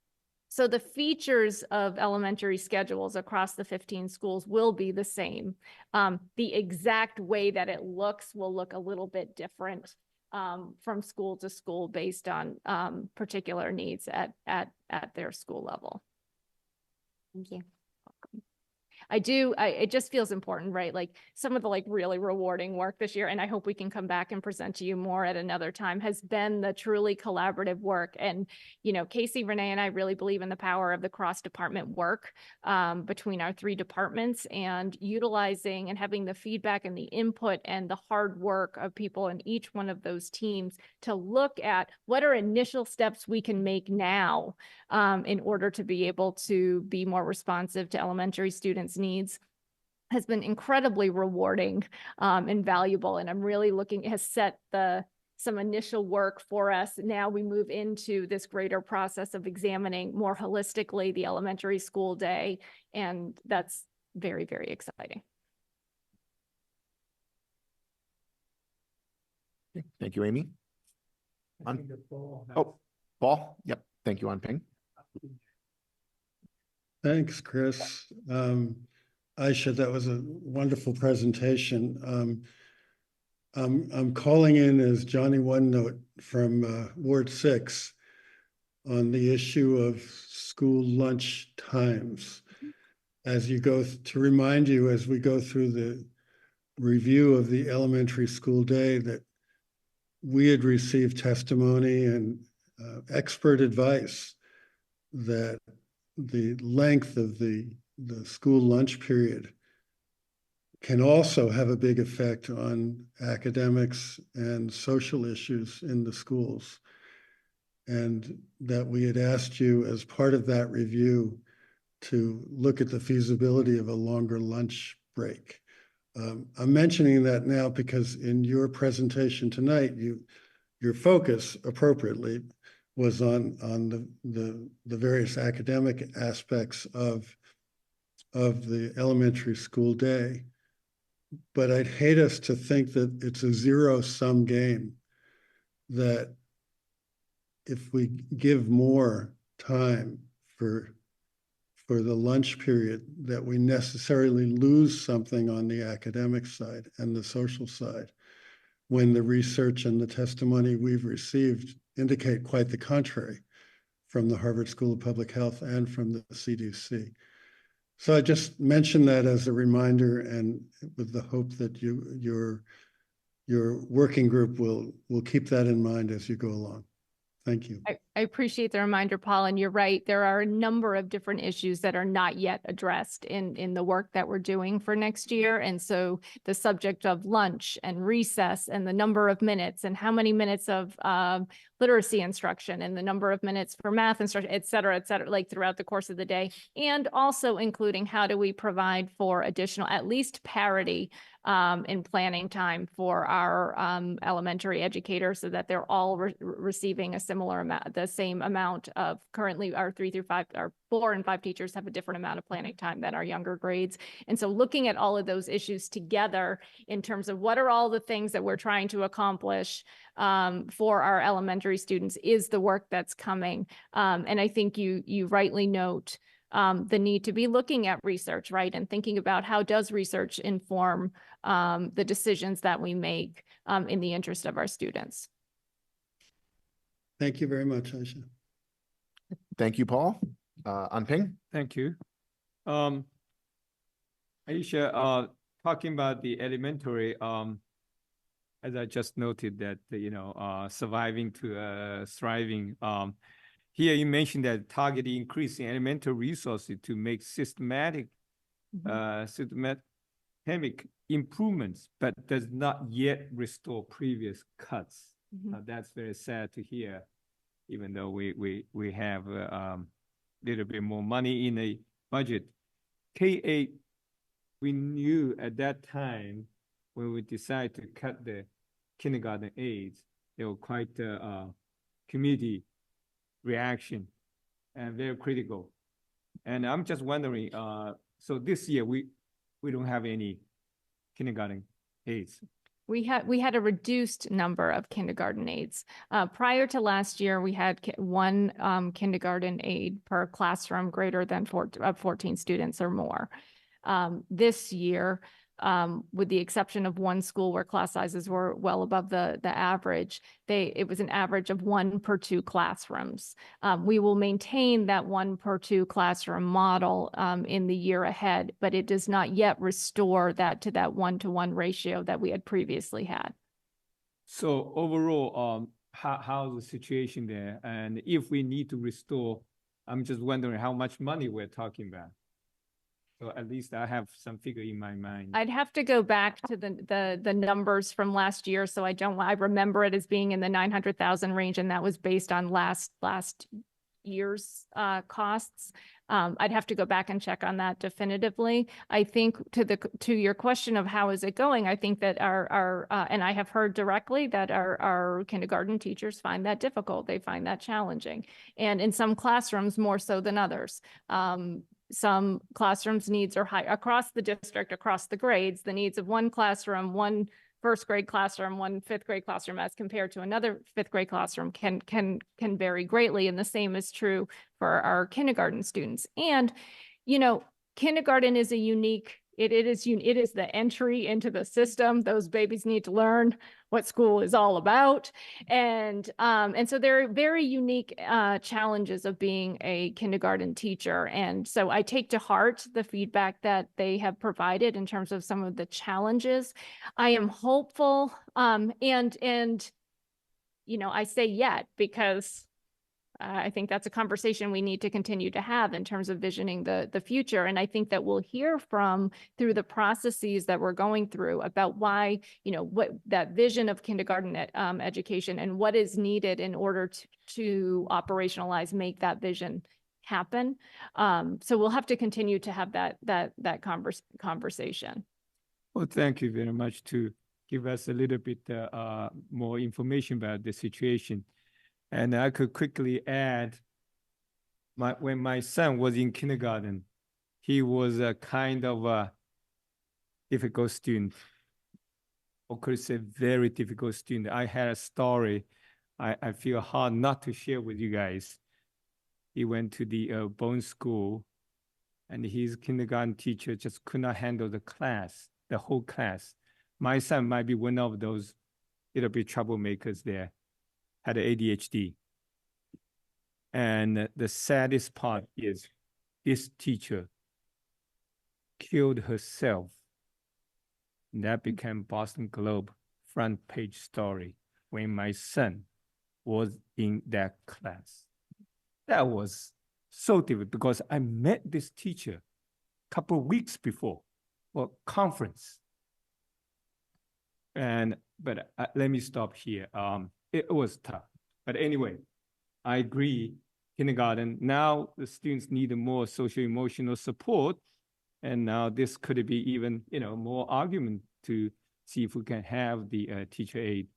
So the features of elementary schedules across the 15 schools will be the same. The exact way that it looks will look a little bit different from school to school based on particular needs at their school level. Thank you. It just feels important, right? Like some of the really rewarding work this year, and I hope we can come back and present to you more at another time, has been the truly collaborative work. And, Casey, Renee, and I really believe in the power of the cross-department work between our 3 departments, and utilizing and having the feedback and the input and the hard work of people in each one of those teams to look at what are initial steps we can make now in order to be able to be more responsive to elementary students' needs has been incredibly rewarding and valuable. And I'm really has set some initial work for us. Now we move into this greater process of examining more holistically the elementary school day. And that's very, very exciting. Thank you, Amy. Paul. Yep. Thank you, On Ping. Thanks, Chris. Aisha, that was a wonderful presentation. I'm calling in as Johnny OneNote from Ward 6 on the issue of school lunch times. As you go, to remind you, as we go through the review of the elementary school day, that we had received testimony and expert advice that the length of the school lunch period can also have a big effect on academics and social issues in the schools. And that we had asked you as part of that review to look at the feasibility of a longer lunch break. I'm mentioning that now because in your presentation tonight, your focus appropriately was on the various academic aspects of the elementary school day. But I'd hate us to think that it's a zero-sum game, that if we give more time for the lunch period, that we necessarily lose something on the academic side and the social side, when the research and the testimony we've received indicate quite the contrary from the Harvard School of Public Health and from the CDC. So I just mentioned that as a reminder, and with the hope that your working group will keep that in mind as you go along. Thank you. I appreciate the reminder, Paul, and you're right. There are a number of different issues that are not yet addressed in the work that we're doing for next year. And so the subject of lunch and recess and the number of minutes and how many minutes of literacy instruction and the number of minutes for math instruction, et cetera, like throughout the course of the day. And also including how do we provide for additional, at least parity in planning time for our elementary educators so that they're all receiving a similar amount, the same amount of. Currently our 3 through 5, our 4 and 5 teachers have a different amount of planning time than our younger grades. And so looking at all of those issues together in terms of what are all the things that we're trying to accomplish for our elementary students is the work that's coming. And I think you rightly note the need to be looking at research, right? And thinking about how does research inform the decisions that we make in the interest of our students. Thank you very much, Aisha. Thank you, Paul. Anping? Thank you. Aisha, talking about the elementary, as I just noted that, surviving to thriving. Here you mentioned that target increasing elementary resources to make systematic improvements, but does not yet restore previous cuts. That's very sad to hear, even though we have a little bit more money in the budget. K-8, we knew at that time when we decided to cut the kindergarten aides, there were quite a community reaction and very critical. And I'm just wondering, so this year we don't have any kindergarten aides. We had a reduced number of kindergarten aides. Prior to last year, we had one kindergarten aide per classroom greater than 14 students or more. This year, with the exception of one school where class sizes were well above the average, it was an average of 1 per 2 classrooms. We will maintain that 1 per 2 classroom model in the year ahead, but it does not yet restore that to that 1-to-1 ratio that we had previously had. So overall, how's the situation there? And if we need to restore, I'm just wondering how much money we're talking about. So at least I have some figure in my mind. I'd have to go back to the numbers from last year. So I remember it as being in the 900,000 range, and that was based on last year's costs. I'd have to go back and check on that definitively. I think to your question of how is it going, I think that our and I have heard directly that our kindergarten teachers find that difficult. They find that challenging. And in some classrooms more so than others. Some classrooms needs are high across the district, across the grades. The needs of one classroom, one first grade classroom, one fifth grade classroom as compared to another fifth grade classroom can vary greatly. And the same is true for our kindergarten students. And, kindergarten is a unique It is the entry into the system. Those babies need to learn what school is all about. And so there are very unique challenges of being a kindergarten teacher. And so I take to heart the feedback that they have provided in terms of some of the challenges. I am hopeful, and I say yet because I think that's a conversation we need to continue to have in terms of visioning the future. And I think that we'll hear from through the processes that we're going through about why, what that vision of kindergarten education and what is needed in order to operationalize, make that vision happen. So we'll have to continue to have that conversation. Well, thank you very much to give us a little bit more information about the situation. And I could quickly add, when my son was in kindergarten, he was a kind of a difficult student, or could say very difficult student. I had a story I feel hard not to share with you guys. He went to the Bone School, and his kindergarten teacher just could not handle the class, the whole class. My son might be one of those little bit troublemakers there. Had ADHD. And the saddest part is this teacher killed herself. And that became Boston Globe front page story when my son was in that class. That was so difficult because I met this teacher a couple of weeks before for conference. But let me stop here. It was tough. But anyway, I agree, kindergarten, now the students need more social-emotional support. And now this could be even, more argument to see if we can have the teacher aid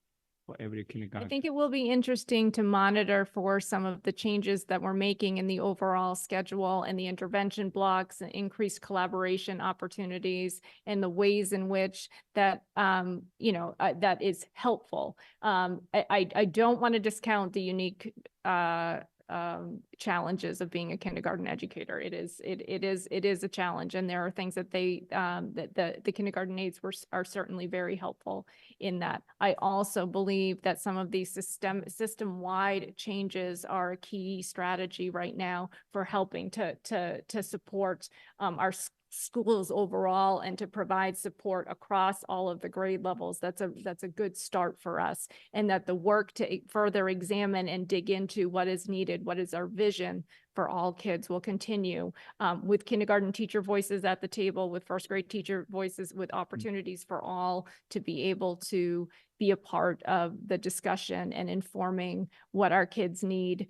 for every kindergarten. I think it will be interesting to monitor for some of the changes that we're making in the overall schedule and the intervention blocks and increased collaboration opportunities and the ways in which that, that is helpful. I don't want to discount the unique challenges of being a kindergarten educator. It is a challenge, and there are things that the kindergarten aides are certainly very helpful in that. I also believe that some of these system-wide changes are a key strategy right now for helping to support our schools overall and to provide support across all of the grade levels. That's a good start for us, and that the work to further examine and dig into what is needed, what is our vision for all kids, will continue with kindergarten teacher voices at the table, with first grade teacher voices, with opportunities for all to be able to be a part of the discussion and informing what our kids need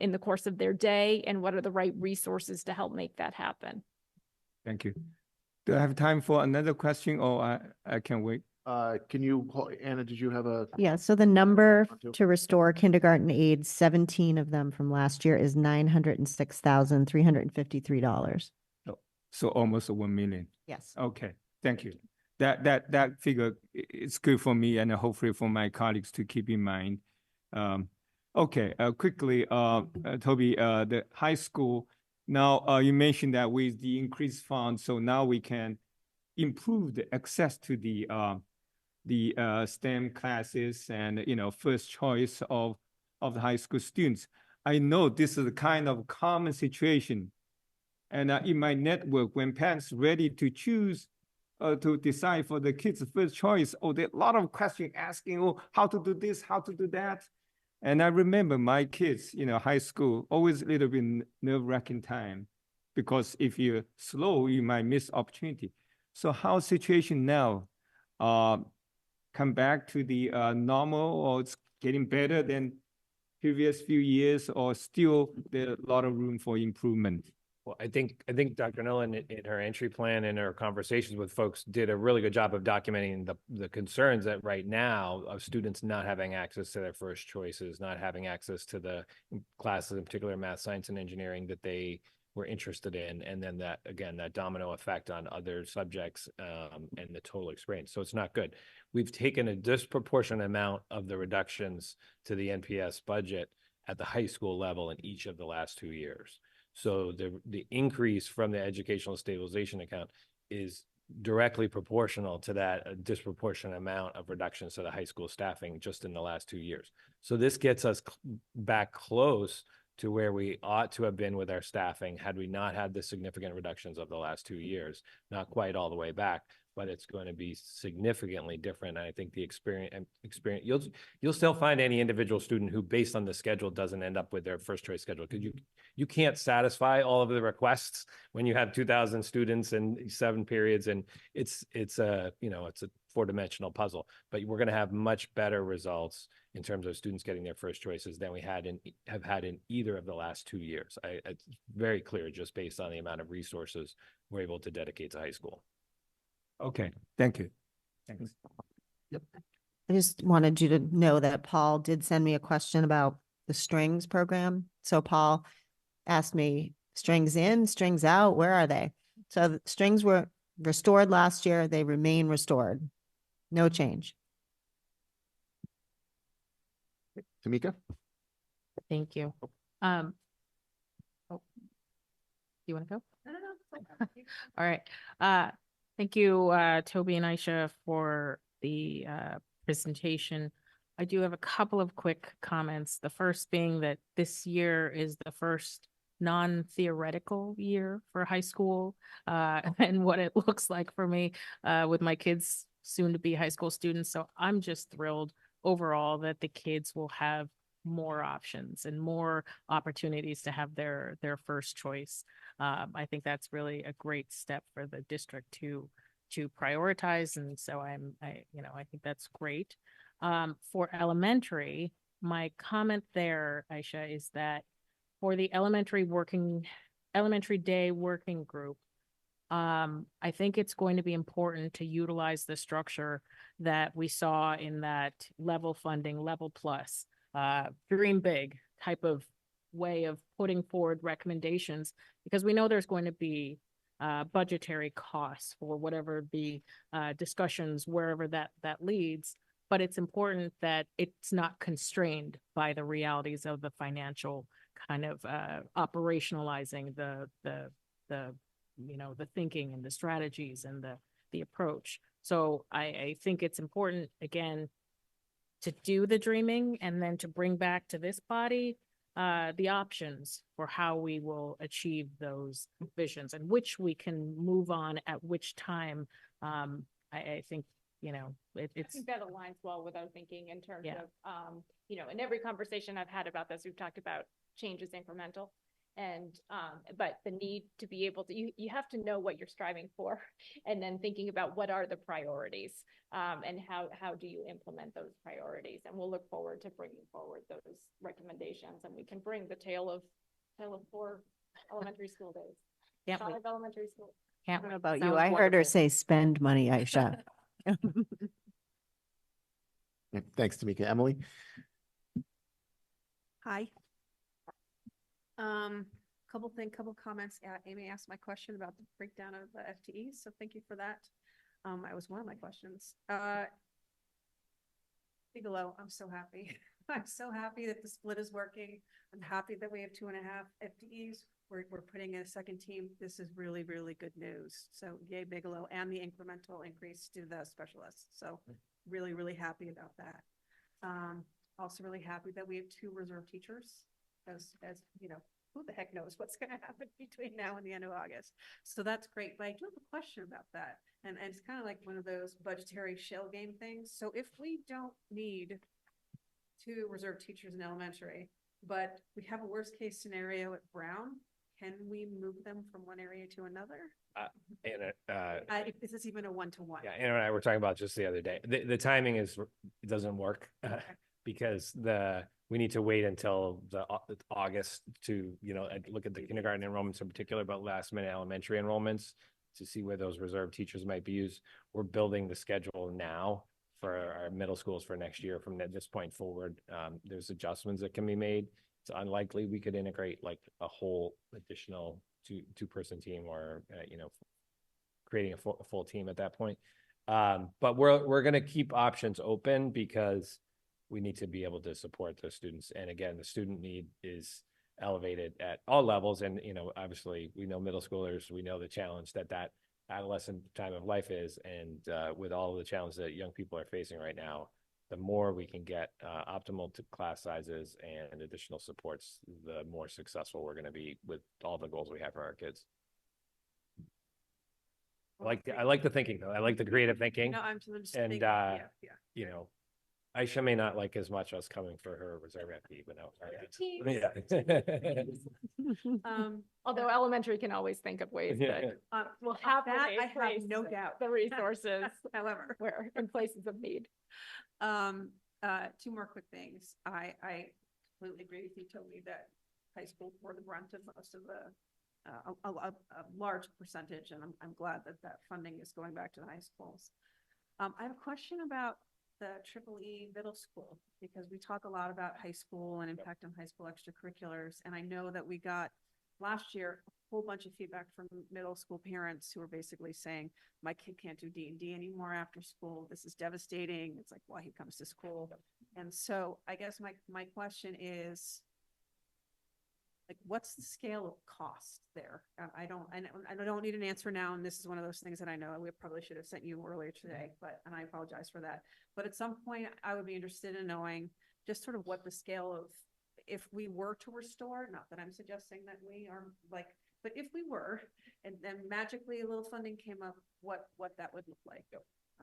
in the course of their day and what are the right resources to help make that happen. Thank you. Do I have time for another question, or I can wait? Can you, Anna, did you have a? Yeah, so the number Want to restore kindergarten aides, 17 of them from last year, is $906,353. So almost 1 million. Yes. Okay, thank you. That figure is good for me and hopefully for my colleagues to keep in mind. Okay, quickly, Toby, the high school. Now, you mentioned that with the increased funds, so now we can improve the access to the STEM classes and, first choice of the high school students. I know this is a kind of common situation. And in my network, when parents ready to choose, to decide for the kids' first choice, there are a lot of questions asking, how to do this, how to do that. And I remember my kids, high school, always a little bit nerve-wracking time, because if you're slow, you might miss opportunity. So how's situation now? Come back to the normal, or it's getting better than previous few years, or still there's a lot of room for improvement? Well, I think Dr. Nolan in her entry plan and her conversations with folks did a really good job of documenting the concerns that right now of students not having access to their first choices, not having access to the classes, in particular math, science, and engineering that they were interested in. And then that, again, that domino effect on other subjects and the total experience. So it's not good. We've taken a disproportionate amount of the reductions to the NPS budget at the high school level in each of the last 2 years. So the increase from the educational stabilization account is directly proportional to that disproportionate amount of reductions to the high school staffing just in the last 2 years. So this gets us back close to where we ought to have been with our staffing had we not had the significant reductions of the last 2 years. Not quite all the way back, but it's going to be significantly different. And I think the experience, you'll still find any individual student who, based on the schedule, doesn't end up with their first choice schedule, because you can't satisfy all of the requests when you have 2,000 students and 7 periods, and it's a 4-dimensional puzzle. But we're going to have much better results in terms of students getting their first choices than we have had in either of the last 2 years. It's very clear just based on the amount of resources we're able to dedicate to high school. Okay, thank you. Thanks. I just wanted you to know that Paul did send me a question about the strings program. So Paul asked me, strings in, strings out, where are they? So the strings were restored last year. They remain restored. No change. Tamika? Thank you. You want to go? No. All right. Thank you, Toby and Aisha, for the presentation. I do have a couple of quick comments. The first being that this year is the first non-theoretical year for high school, and what it looks like for me with my kids soon to be high school students. So I'm just thrilled overall that the kids will have more options and more opportunities to have their first choice. I think that's really a great step for the district to prioritize, and so I think that's great. For elementary, my comment there, Aisha, is that for the elementary day working group, I think it's going to be important to utilize the structure that we saw in that level funding, level plus, dream big type of way of putting forward recommendations, because we know there's going to be budgetary costs for whatever the discussions, wherever that leads. But it's important that it's not constrained by the realities of the financial kind of operationalizing the thinking and the strategies and the approach. So I think it's important, again, to do the dreaming and then to bring back to this body the options for how we will achieve those visions and which we can move on at which time. I think, I it's. think that aligns well with our thinking in terms Yeah. of, in every conversation I've had about this, we've talked about change is incremental. And, but the need to be able to, you have to know what you're striving for, and then thinking about what are the priorities, and how do you implement those priorities? And we'll look forward to bringing forward those recommendations, and we can bring the tale of 4 elementary school days. Can't wait. 5 elementary school. I Can't don't know wait. about you. Sounds I heard her wonderful. say spend money, Aisha. Yeah, thanks, Tamika. Emily? Hi. Couple comments. Amy asked my question about the breakdown of the FTEs, so thank you for that. That was one of my questions. Bigelow, I'm so happy. I'm so happy that the split is working. I'm happy that we have 2.5 FTEs. We're putting in a second team. This is really, really good news. So yay, Bigelow, and the incremental increase to the specialists. So really, really happy about that. Also really happy that we have 2 reserve teachers, as who the heck knows what's going to happen between now and the end of August. So that's great. But I do have a question about that. And it's kind of like one of those budgetary shell game things. So if we don't need 2 reserve teachers in elementary, but we have a worst case scenario at Brown, can we move them from one area to another? Is this even a one-to-one? Yeah, Anna and I were talking about just the other day. The timing it doesn't work because we need to wait until the August to look at the kindergarten enrollments in particular, but last minute elementary enrollments to see where those reserve teachers might be used. We're building the schedule now for our middle schools for next year. From this point forward, there's adjustments that can be made. It's unlikely we could integrate like a whole additional two-person team or creating a full team at that point. But we're going to keep options open because we need to be able to support those students. And again, the student need is elevated at all levels. And obviously we know middle schoolers, we know the challenge that adolescent time of life is, and with all of the challenges that young people are facing right now, the more we can get optimal to class sizes and additional supports, the more successful we're going to be with all the goals we have for our kids. I like the thinking though. I like the creative thinking. No, I'm just And, thinking, yeah, yeah. You know, Aisha may not like as much us coming for her reserve FP, but no. Team. Yeah. Although elementary can always think of ways that will have That I have no doubt. the resources However, where in places of need. two more quick things. I completely agree with you, Toby, that high school bore the brunt of most of the a large percentage, and I'm glad that that funding is going back to the high schools. I have a question about the EEE middle school, because we talk a lot about high school and impact on high school extracurriculars. And I know that we got last year a whole bunch of feedback from middle school parents who were basically saying, my kid can't do D&D anymore after school. This is devastating. It's like why he comes to school. And so I guess my question is, like, what's the scale of cost there? I don't need an answer now, and this is one of those things that I know we probably should have sent you earlier today, and I apologize for that. But at some point, I would be interested in knowing just sort of what the scale of, if we were to restore, not that I'm suggesting that we are like, but if we were, and then magically a little funding came up, what that would look like.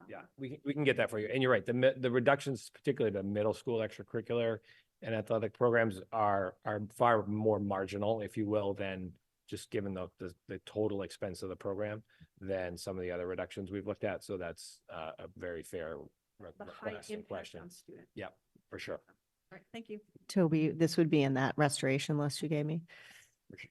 Yeah, we can get that for you. And you're right, the reductions, particularly the middle school extracurricular and athletic programs are far more marginal, if you will, than just given the total expense of the program than some of the other reductions we've looked at. So that's a very fair The high request and impact question. on students. Yeah, for sure. All right, thank you. Toby, this would be in that restoration list you gave me.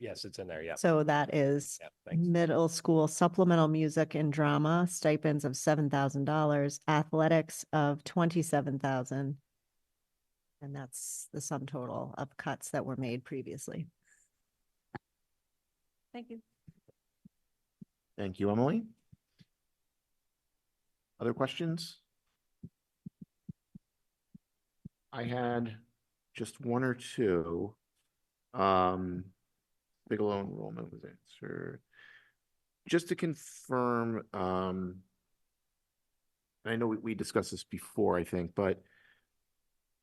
Yes, it's in there. Yeah. So that is Yeah, thanks. middle school supplemental music and drama stipends of $7,000, athletics of $27,000. And that's the sum total of cuts that were made previously. Thank you. Thank you, Emily. Other questions? I had just one or two. Bigelow enrollment was answered. Just to confirm, I know we discussed this before, I think, but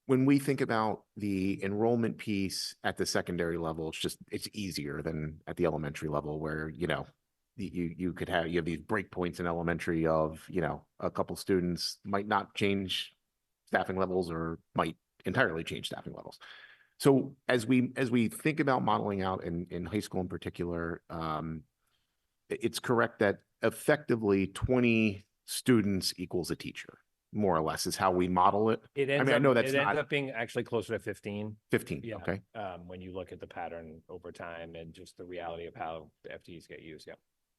when we think about the enrollment piece at the secondary level, it's easier than at the elementary level where, you know, you have these breakpoints in elementary of, you know, a couple students might not change staffing levels or might entirely change staffing levels. So as we think about modeling out in high school in particular, it's correct that effectively 20 students equals a teacher, more or less, is how we model it. It I ends mean, I up, know that's it ends not up being actually closer to 15. 15. Yeah. Okay. When you look at the pattern over time and just the reality of how the FTEs get used. Yeah.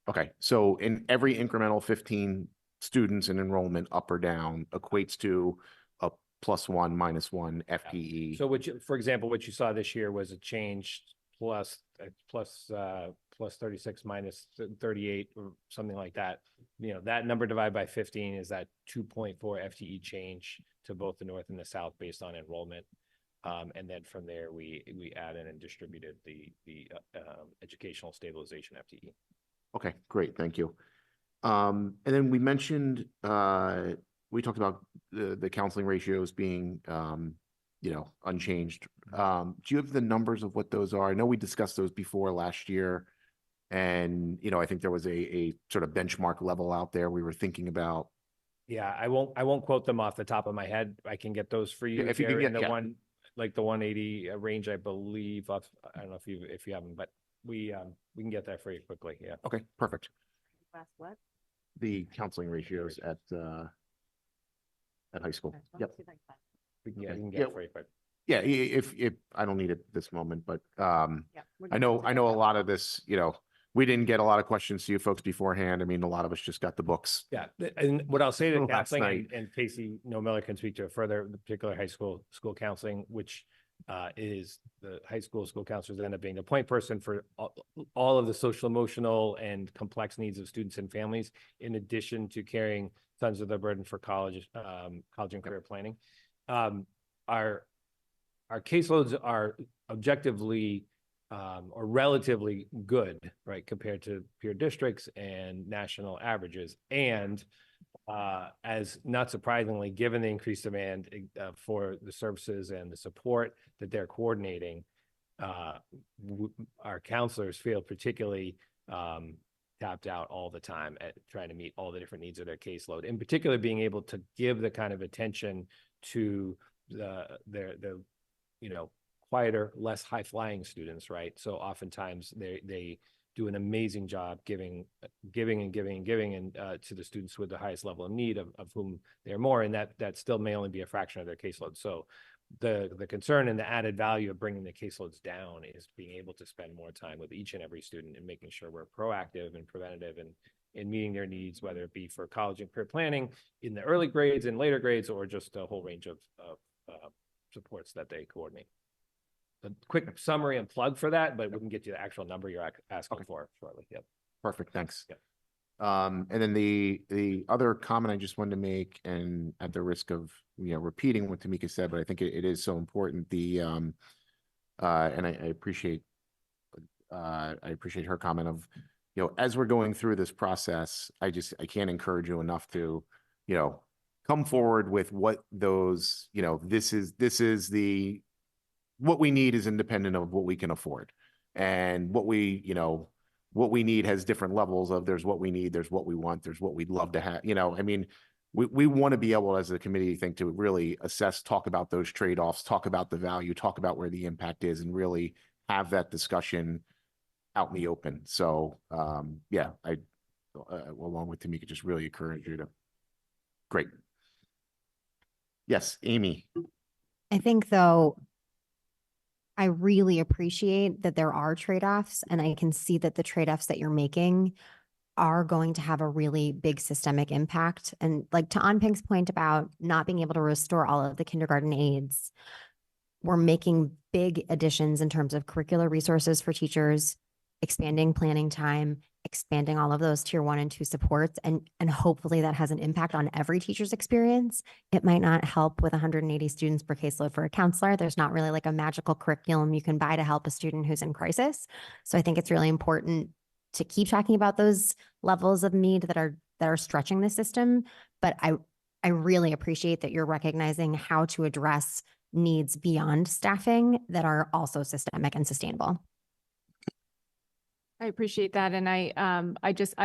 Okay. So in every incremental 15 students in enrollment up or down equates to a +1, -1 FTE. So for example, what you saw this year was a change plus 36 minus 38 or something like that. You know, that number divided by 15 is that 2.4 FTE change to both the North and the South based on enrollment. And then from there, we added and distributed the educational stabilization FTE. Okay, great. Thank you. And then we mentioned, we talked about the counseling ratios being, you know, unchanged. Do you have the numbers of what those are? I know we discussed those before last year. And, you know, I think there was a sort of benchmark level out there we were thinking about. Yeah, I won't quote them off the top of my head. I can get those for you. Yeah, if you can They're get- in the yeah. one, like the 180 range, I believe. I don't know if you have them, but we can get that for you quickly. Yeah. Okay, perfect. Last what? The counseling ratios at high school. Yep. We can Okay. get Yeah. it for you quick. Yeah, if I don't need it this moment, but Yeah. I know a lot of this, you know, we didn't get a lot of questions to you folks beforehand. I mean, a lot of us just got the books. Yeah, and what I'll say to Last counseling, night. and Casey Miller can speak to it further, the particular high school counseling, which is the high school counselors end up being the point person for all of the social, emotional, and complex needs of students and families, in addition to carrying tons of the burden for college and career planning. Our caseloads are objectively or relatively good, right, compared to peer districts and national averages. And as not surprisingly, given the increased demand for the services and the support that they're coordinating, our counselors feel particularly tapped out all the time at trying to meet all the different needs of their caseload. In particular, being able to give the kind of attention to their quieter, less high flying students, right? So oftentimes they do an amazing job giving and to the students with the highest level of need, of whom they're more, and that still may only be a fraction of their caseload. So the concern and the added value of bringing the caseloads down is being able to spend more time with each and every student and making sure we're proactive and preventative and in meeting their needs, whether it be for college and career planning in the early grades and later grades, or just a whole range of supports that they coordinate. A quick summary and plug for that, but we can get you the actual number you're asking for shortly. Yep. Perfect, thanks. Yep. And then the other comment I just wanted to make, and at the risk of repeating what Tamika said, but I think it is so important. And I appreciate her comment of, as we're going through this process, I can't encourage you enough to, come forward with what those, what we need is independent of what we can afford, and what we need has different levels of, there's what we need, there's what we want, there's what we'd love to have, I mean, we want to be able as a committee, to really assess, talk about those trade-offs, talk about the value, talk about where the impact is, and really have that discussion out in the open. So yeah, along with Tamika, just really encourage you to. Great. Yes, Amy. I think though, I really appreciate that there are trade-offs, and I can see that the trade-offs that you're making are going to have a really big systemic impact. And like to Anping's point about not being able to restore all of the kindergarten aides, we're making big additions in terms of curricular resources for teachers, expanding planning time, expanding all of those tier 1 and 2 supports. And hopefully that has an impact on every teacher's experience. It might not help with 180 students per caseload for a counselor. There's not really like a magical curriculum you can buy to help a student who's in crisis. So I think it's really important to keep talking about those levels of need that are stretching the system. But I really appreciate that you're recognizing how to address needs beyond staffing that are also systemic and sustainable. I appreciate that. And I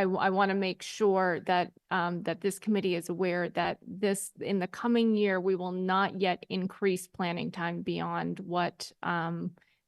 want to make sure that that this committee is aware that in the coming year, we will not yet increase planning time beyond what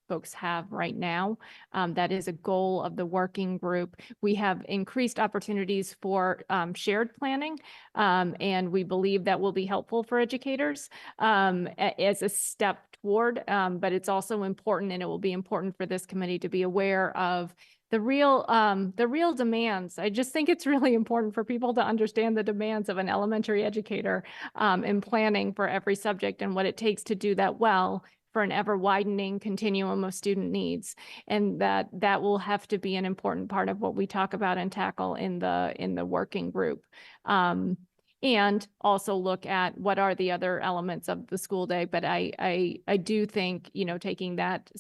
folks have right now. That is a goal of the working group. We have increased opportunities for shared planning, and we believe that will be helpful for educators as a step toward, but it's also important, and it will be important for this committee to be aware of the real demands. I just think it's really important for people to understand the demands of an elementary educator in planning for every subject and what it takes to do that well for an ever widening continuum of student needs. And that will have to be an important part of what we talk about and tackle in the working group. And also look at what are the other elements of the school day. But I do think, taking that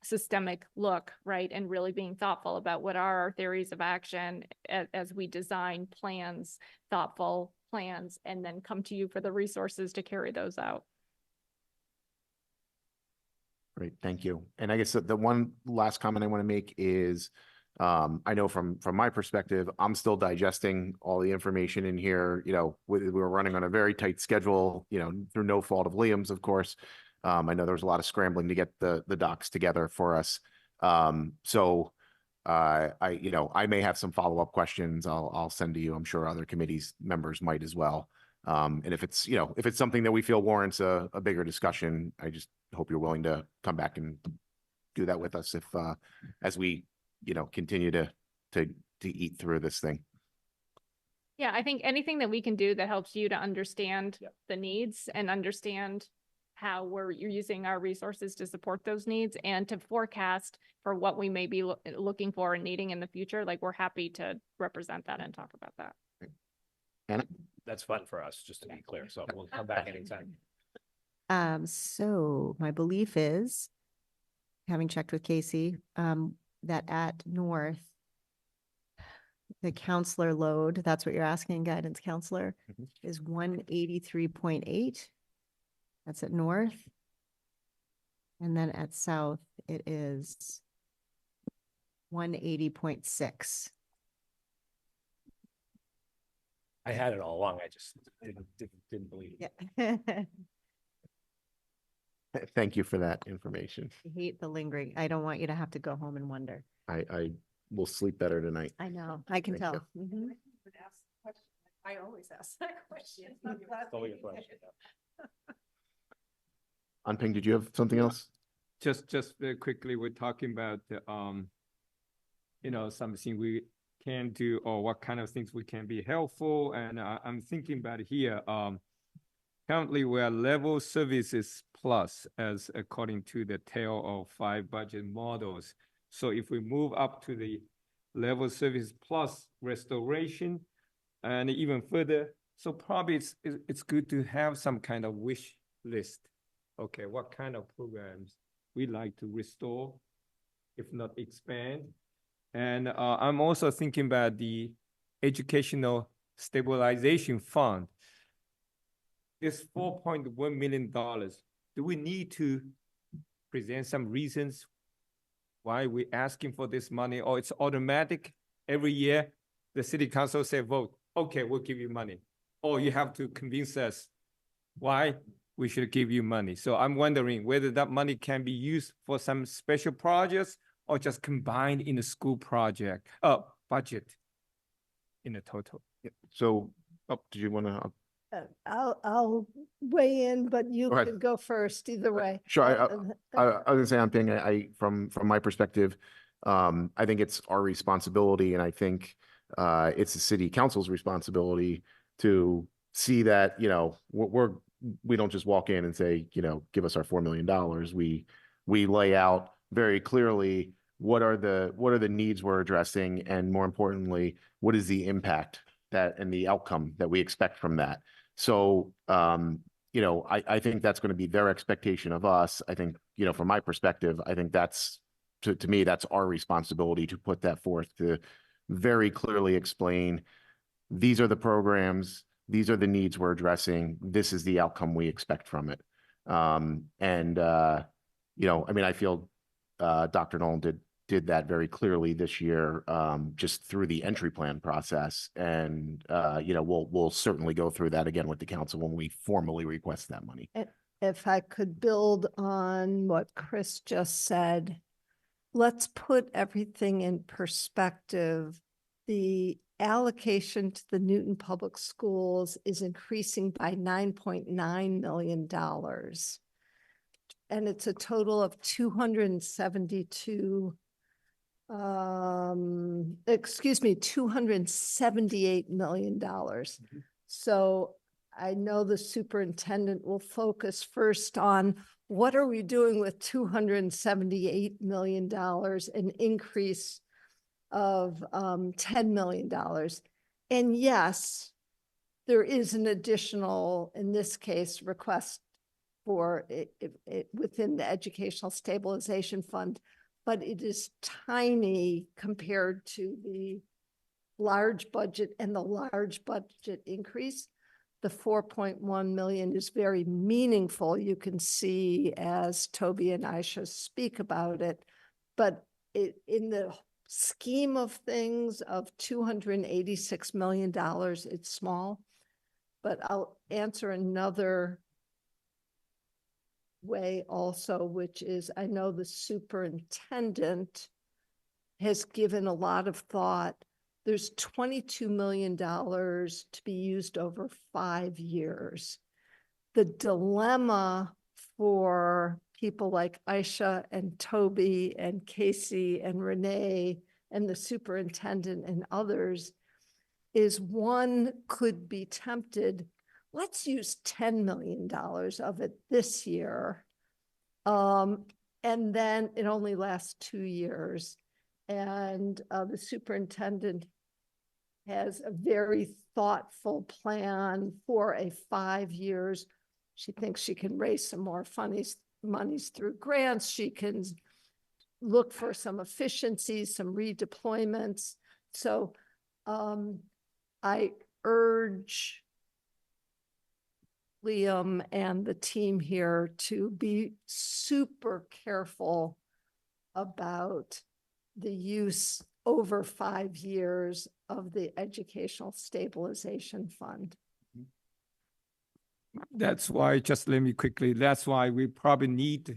systemic look, right, and really being thoughtful about what are our theories of action as we design thoughtful plans, and then come to you for the resources to carry those out. Great, thank you. And I guess the one last comment I want to make is, I know from my perspective, I'm still digesting all the information in here. We're running on a very tight schedule, through no fault of Liam's, of course. I know there was a lot of scrambling to get the docs together for us. So I may have some follow-up questions I'll send to you. I'm sure other committees members might as well. And if it's something that we feel warrants a bigger discussion, I just hope you're willing to come back and do that with us as we, continue to eat through this thing. Yeah, I think anything that we can do that helps you to understand the needs and understand how you're using our resources to support those needs and to forecast for what we may be looking for and needing in the future. Like, we're happy to represent that and talk about that. Anna? That's fun for us, just to be clear. So we'll come back anytime. So my belief is having checked with Casey, that at North, the counselor load, that's what you're asking, guidance counselor, Mhm. is 183.8. That's at North. And then at South, it is 180.6. I had it all along. I just didn't believe it. Yeah. Thank you for that information. I hate the lingering. I don't want you to have to go home and wonder. I will sleep better tonight. I know, I can Thank you. tell. Mhm. I always ask that question. I'm glad Stole we your did. question. Anping, did you have something else? Just very quickly, we're talking about, something we can do or what kind of things we can be helpful. And I'm thinking about here, currently we are level services plus as according to the tale of 5 budget models. So if we move up to the level service plus restoration and even further, so probably it's good to have some kind of wish list. Okay, what kind of programs we like to restore, if not expand. And I'm also thinking about the educational stabilization fund. This $4.1 million, do we need to present some reasons why we're asking for this money, or it's automatic every year? The city council say vote, okay, we'll give you money. Or you have to convince us why we should give you money. So I'm wondering whether that money can be used for some special projects or just combined in the school project, budget in the total. So, did you want to? I'll weigh in, but you Go ahead. can go first either way. Sure, I Uh, was gonna say, Anping, from my perspective, I think it's our responsibility, and I think it's the city council's responsibility to see that, we don't just walk in and say, give us our $4 million. We lay out very clearly what are the needs we're addressing, and more importantly, what is the impact and the outcome that we expect from that. So, I think that's going to be their expectation of us. I think, from my perspective, I think that's, to me, that's our responsibility to put that forth, to very clearly explain, these are the programs, these are the needs we're addressing, this is the outcome we expect from it. I feel Dr. Nolan did that very clearly this year, just through the entry plan process. And, we'll certainly go through that again with the council when we formally request that money. If I could build on what Chris just said, let's put everything in perspective. The allocation to the Newton Public Schools is increasing by $9.9 million. And it's a total of $278 million. So I know the superintendent will focus first on what are we doing with $278 million, an increase of $10 million. And yes, there is an additional, in this case, request for it within the Educational Stabilization Fund, but it is tiny compared to the large budget and the large budget increase. The 4.1 million is very meaningful. You can see as Toby and Aisha speak about it, but in the scheme of things of $286 million, it's small. But I'll answer another way also, which is I know the superintendent has given a lot of thought. There's $22 million to be used over 5 years. The dilemma for people like Aisha and Toby and Casey and Renee and the superintendent and others is one could be tempted, let's use $10 million of it this year. And then it only lasts 2 years. And the superintendent has a very thoughtful plan for a 5 years. She thinks she can raise some more monies through grants. She can look for some efficiencies, some redeployments. So I urge Liam and the team here to be super careful about the use over 5 years of the Educational Stabilization Fund. That's why, just let me quickly, that's why we probably need to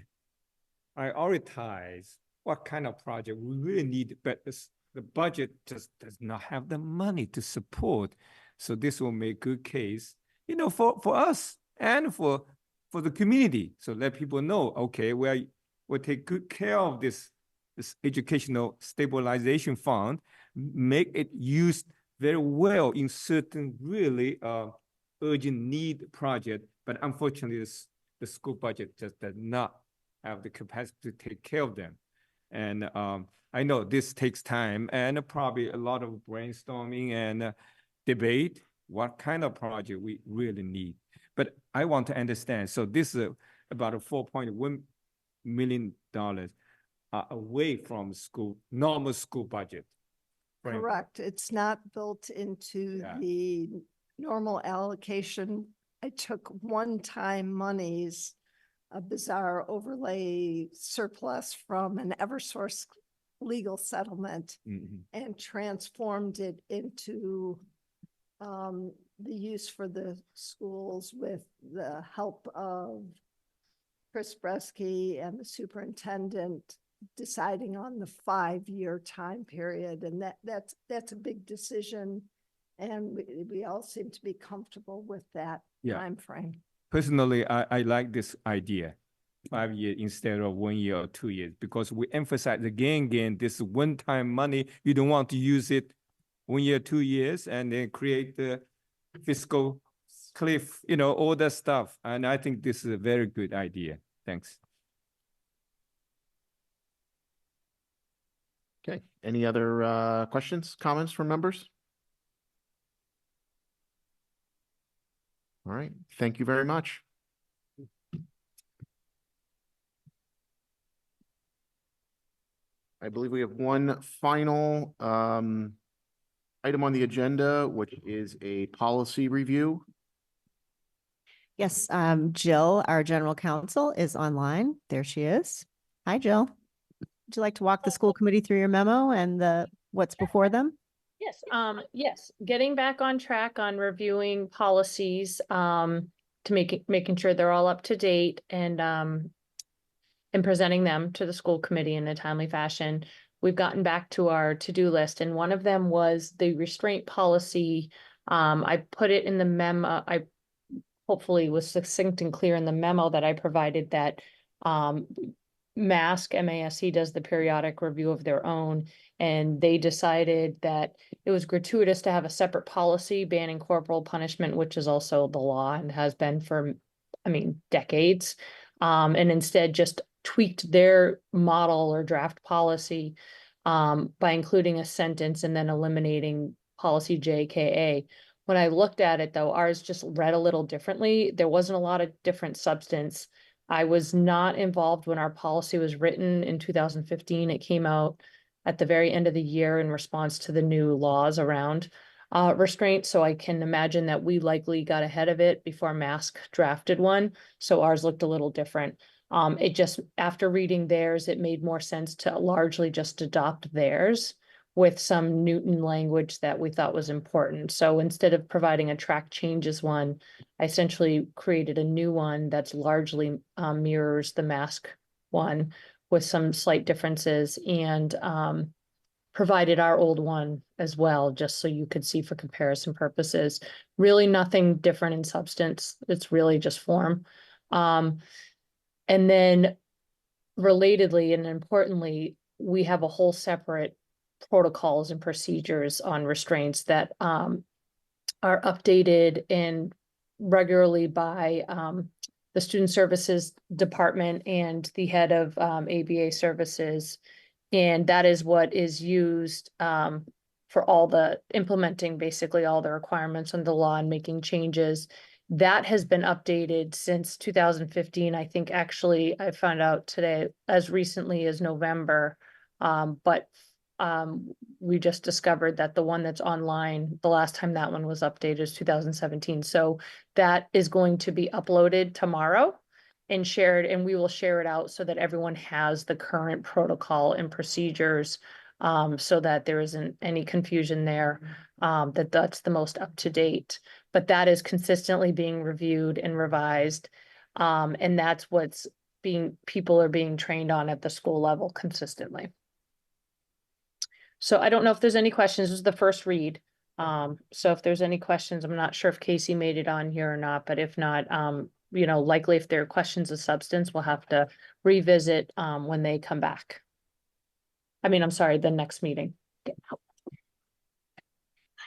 prioritize what kind of project we really need, but the budget just does not have the money to support. So this will make good case, you know, for us and for the community. So let people know, okay, we'll take good care of this Educational Stabilization Fund, make it used very well in certain really urgent need project. But unfortunately, the school budget just does not have the capacity to take care of them. And I know this takes time and probably a lot of brainstorming and debate what kind of project we really need. But I want to understand, so this is about a $4.1 million away from normal school budget. Right? Correct. It's not built into the normal allocation. I took one-time monies, a bizarre overlay surplus from an Eversource legal settlement and transformed it into the use for the schools with the help of Chris Bresky and the superintendent deciding on the 5-year time period. And that's a big decision. And we all seem to be comfortable with that time frame. Personally, I like this idea, 5 years instead of 1 year or 2 years, because we emphasize again, this one-time money, you don't want to use it 1 year, 2 years, and then create the fiscal cliff, you know, all that stuff. And I think this is a very good idea. Thanks. Okay, any other questions, comments from members? All right, thank you very much. I believe we have one final item on the agenda, which is a policy review. Yes, Jill, our general counsel, is online. There she is. Hi, Jill. Would you like to walk the school committee through your memo and what's before them? Yes, getting back on track on reviewing policies, to making sure they're all up to date and presenting them to the school committee in a timely fashion. We've gotten back to our to-do list, and one of them was the restraint policy. I put it in the memo. I hopefully was succinct and clear in the memo that I provided that MASC does the periodic review of their own, and they decided that it was gratuitous to have a separate policy banning corporal punishment, which is also the law and has been for, decades, and instead just tweaked their model or draft policy by including a sentence and then eliminating policy JKA. When I looked at it, though, ours just read a little differently. There wasn't a lot of different substance. I was not involved when our policy was written in 2015. It came out at the very end of the year in response to the new laws around restraint. So I can imagine that we likely got ahead of it before MASC drafted one. So ours looked a little different. It just, after reading theirs, it made more sense to largely just adopt theirs with some Newton language that we thought was important. So instead of providing a track changes one, I essentially created a new one that's largely mirrors the MASC one with some slight differences, and provided our old one as well, just so you could see for comparison purposes. Really nothing different in substance. It's really just form. And then relatedly and importantly, we have a whole separate protocols and procedures on restraints that are updated and regularly by the Student Services Department and the head of ABA services. And that is what is used for all the implementing basically all the requirements on the law and making changes. That has been updated since 2015. I think actually I found out today as recently as November. But we just discovered that the one that's online, the last time that one was updated is 2017. So that is going to be uploaded tomorrow and shared, and we will share it out so that everyone has the current protocol and procedures, so that there isn't any confusion there, that that's the most up to date. But that is consistently being reviewed and revised. And that's what's people are being trained on at the school level consistently. So I don't know if there's any questions. This is the first read. So if there's any questions, I'm not sure if Casey made it on here or not, but if not, you know, likely if there are questions of substance, we'll have to revisit when they come back. I mean, I'm sorry, the next meeting.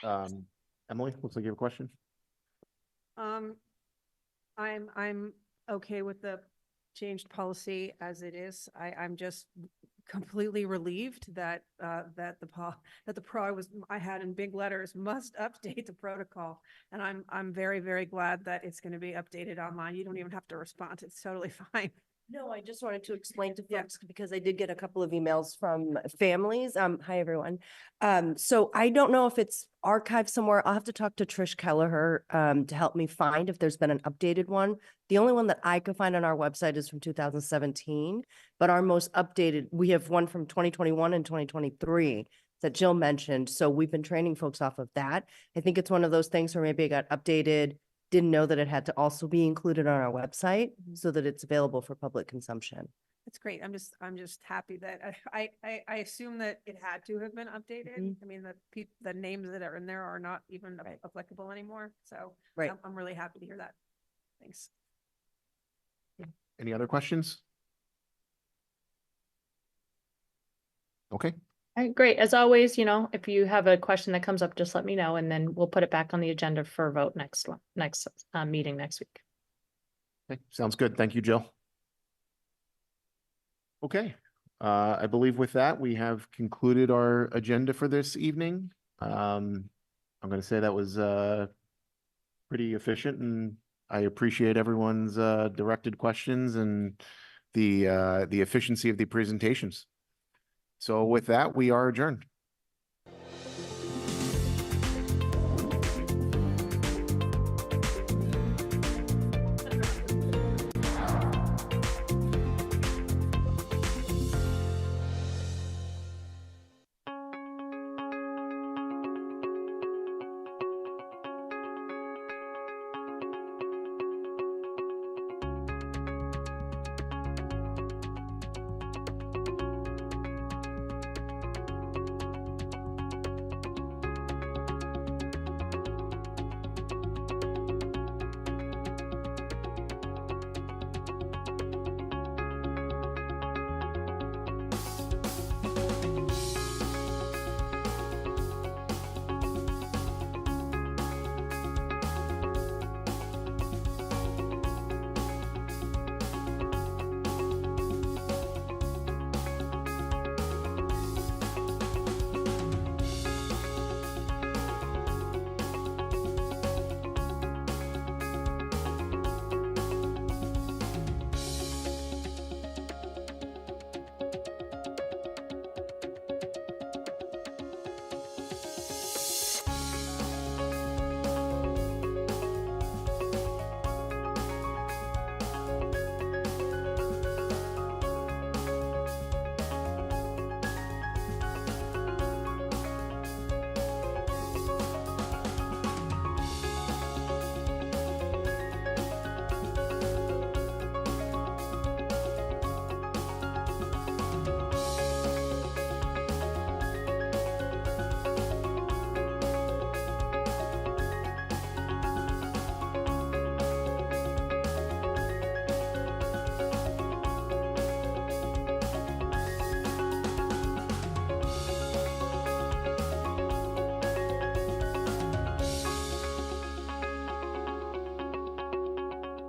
Emily, looks like you have a question. I'm okay with the changed policy as it is. I'm just completely relieved that that the pro I had in big letters must update the protocol, and I'm very, very glad that it's going to be updated online. You don't even have to respond. It's totally fine. No, I just wanted to explain to folks because I did get a couple of emails from families. Hi, everyone. So I don't know if it's archived somewhere. I'll have to talk to Trish Kelleher to help me find if there's been an updated one. The only one that I could find on our website is from 2017, but our most updated, we have one from 2021 and 2023 that Jill mentioned. So we've been training folks off of that. I think it's one of those things where maybe it got updated, didn't know that it had to also be included on our website so that it's available for public consumption. That's great. I'm just happy that I assume that it had to have been updated. I mean, the names that are in there are not even applicable anymore. So I'm really happy to hear that. Thanks. Any other questions? Okay. All right, great. As always, you know, if you have a question that comes up, just let me know, and then we'll put it back on the agenda for a vote next meeting next week. Okay, sounds good. Thank you, Jill. Okay, I believe with that, we have concluded our agenda for this evening. I'm going to say that was pretty efficient, and I appreciate everyone's directed questions and the efficiency of the presentations. So with that, we are adjourned.